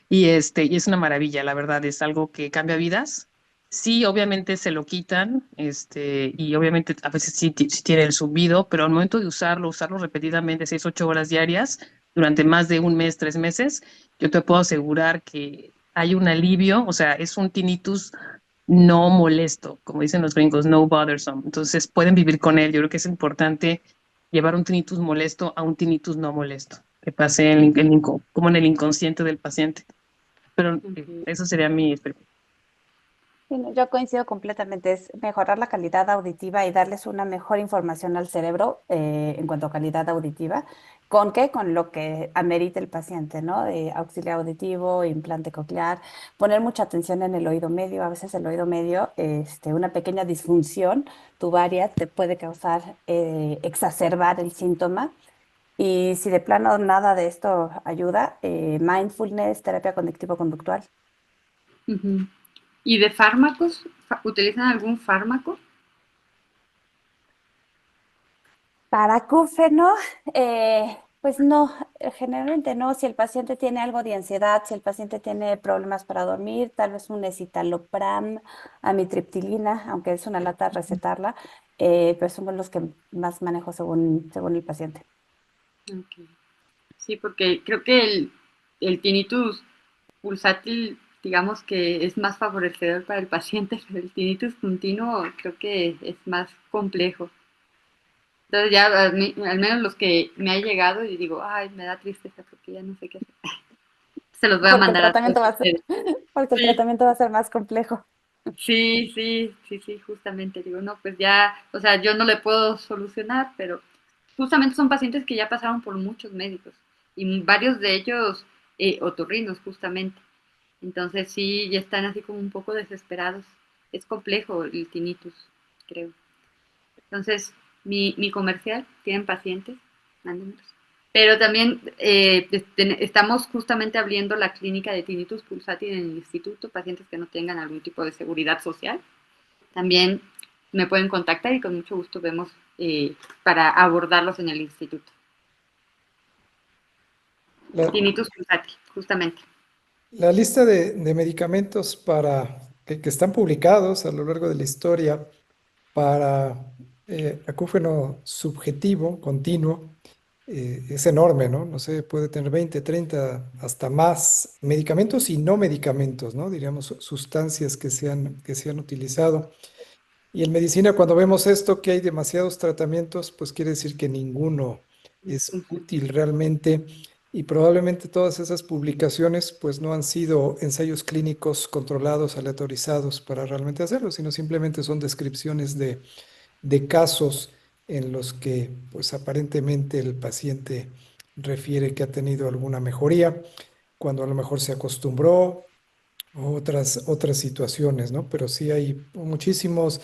Y es una maravilla, la verdad, es algo que cambia vidas. Sí, obviamente se lo quitan, y obviamente a veces sí, sí tiene el zumbido, pero al momento de usarlo repetidamente, 6, 8 horas diarias, durante más de un mes, 3 meses, yo te puedo asegurar que hay un alivio, o sea, es un tinnitus no molesto, como dicen los gringos, no bothersome. Entonces pueden vivir con él. Yo creo que es importante llevar un tinnitus molesto a un tinnitus no molesto, que pase como en el inconsciente del paciente. Pero Ok. eso sería mi experiencia. Sí, no, yo coincido completamente, es mejorar la calidad auditiva y darles una mejor información al cerebro en cuanto a calidad auditiva. ¿Con qué? Con lo que amerite el paciente, ¿no? Auxiliar auditivo, implante coclear, poner mucha atención en el oído medio. A veces el oído medio, una pequeña disfunción tubaria te puede causar, exacerbar el síntoma. Y si de plano nada de esto ayuda, mindfulness, terapia conductivo-conductual. Ujú. ¿Y de fármacos? ¿Utilizan algún fármaco? Para acúfeno, pues no, generalmente no. Si el paciente tiene algo de ansiedad, si el paciente tiene problemas para dormir, tal vez un escitalopram, amitriptilina, aunque es una lata recetarla, pero son los que más manejo según el paciente. Ok. Sí, porque creo que el tinnitus pulsátil, digamos que es más favorecedor para el paciente, pero el tinnitus continuo creo que es más complejo. Entonces ya al menos los que me ha llegado y digo, ay, me da tristeza porque ya no sé qué hacer. Se los voy a Porque el mandar a tratamiento todos va a ser, ustedes. porque el Sí, tratamiento va a ser más complejo. sí, sí, sí, sí, justamente. Digo, no, pues ya, o sea, yo no le puedo solucionar, pero justamente son pacientes que ya pasaron por muchos médicos y varios de ellos otorrinos, justamente. Entonces sí, ya están así como un poco desesperados. Es complejo el tinnitus, creo. Entonces, mi comercial, tienen pacientes, mándenmelos. Pero también estamos justamente abriendo la clínica de tinnitus pulsátil en el instituto, pacientes que no tengan algún tipo de seguridad social. También me pueden contactar y con mucho gusto vemos para abordarlos en el instituto. La, Tinnitus pulsátil, justamente. la lista de medicamentos que están publicados a lo largo de la historia para acúfeno subjetivo continuo es enorme, ¿no? No sé, puede tener 20, 30, hasta más medicamentos y no medicamentos, ¿no? Diríamos sustancias que se han utilizado. Y en medicina, cuando vemos esto, que hay demasiados tratamientos, pues quiere decir que ninguno es Ujú. útil realmente. Y probablemente todas esas publicaciones, pues no han sido ensayos clínicos controlados, aleatorizados para realmente hacerlo, sino simplemente son descripciones de casos en los que, pues aparentemente el paciente refiere que ha tenido alguna mejoría cuando a lo mejor se acostumbró, otras situaciones, ¿no? Pero sí hay muchísimos,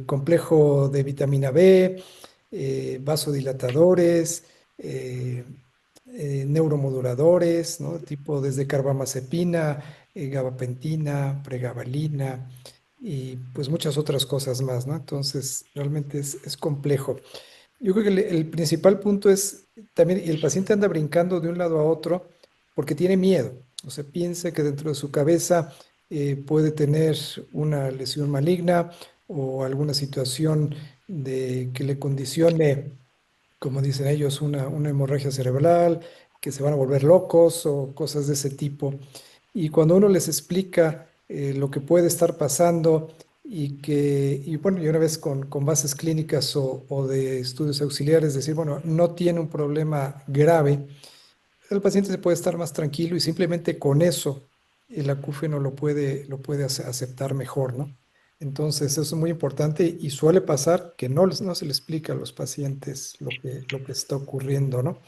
complejo de vitamina B, vasodilatadores, eh, neuromoduladores, ¿no? Tipo desde carbamazepina, gabapentina, pregabalina y pues muchas otras cosas más, ¿no? Entonces, realmente es complejo. Yo creo que el principal punto es también, y el paciente anda brincando de un lado a otro porque tiene miedo, o sea, piensa que dentro de su cabeza puede tener una lesión maligna o alguna situación de que le condicione, como dicen ellos, una hemorragia cerebral, que se van a volver locos o cosas de ese tipo. Y cuando uno les explica lo que puede estar pasando y bueno, y una vez con bases clínicas o de estudios auxiliares, decir, bueno, no tiene un problema grave, el paciente se puede estar más tranquilo y simplemente con eso el acúfeno lo puede aceptar mejor, ¿no? Entonces, eso es muy importante y suele pasar que no se le explica a los pacientes lo que está ocurriendo, ¿no?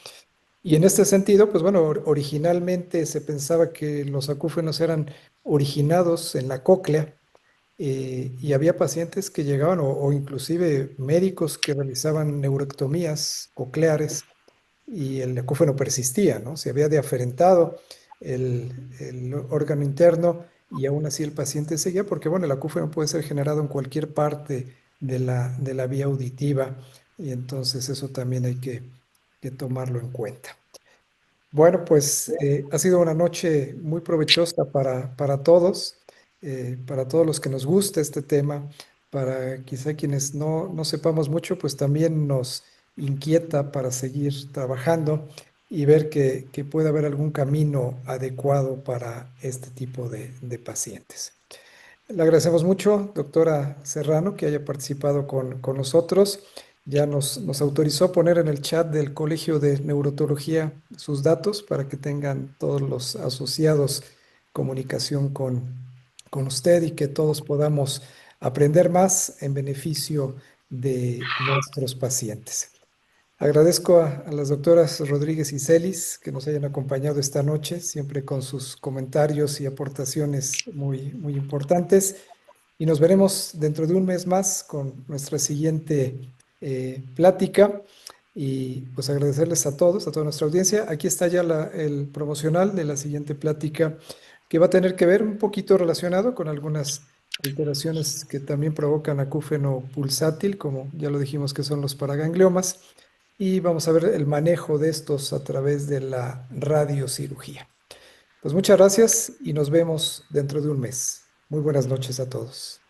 Y en este sentido, pues bueno, originalmente se pensaba que los acúfenos eran originados en la cóclea, y había pacientes que llegaban o inclusive médicos que realizaban neurectomías cocleares y el acúfeno persistía, ¿no? Se había deaferentado el órgano interno y aún así el paciente seguía porque, bueno, el acúfeno puede ser generado en cualquier parte de la vía auditiva y entonces eso también hay que tomarlo en cuenta. Bueno, pues ha sido una noche muy provechosa para todos los que nos gusta este tema, para quizá quienes no sepamos mucho, pues también nos inquieta para seguir trabajando y ver que puede haber algún camino adecuado para este tipo de pacientes. Le agradecemos mucho, doctora Serrano, que haya participado con nosotros. Ya nos autorizó a poner en el chat del Colegio de Neurotología sus datos para que tengan todos los asociados comunicación con usted y que todos podamos aprender más en beneficio de nuestros pacientes. Agradezco a las doctoras Rodríguez y Celis que nos hayan acompañado esta noche, siempre con sus comentarios y aportaciones muy, muy importantes. Y nos veremos dentro de un mes más con nuestra siguiente plática. Y pues agradecerles a todos, a toda nuestra audiencia. Aquí está ya el promocional de la siguiente plática que va a tener que ver un poquito relacionado con algunas alteraciones que también provocan acúfeno pulsátil, como ya lo dijimos que son los paragangliomas y vamos a ver el manejo de estos a través de la radiocirugía. Pues muchas gracias y nos vemos dentro de un mes. Muy buenas noches a todos.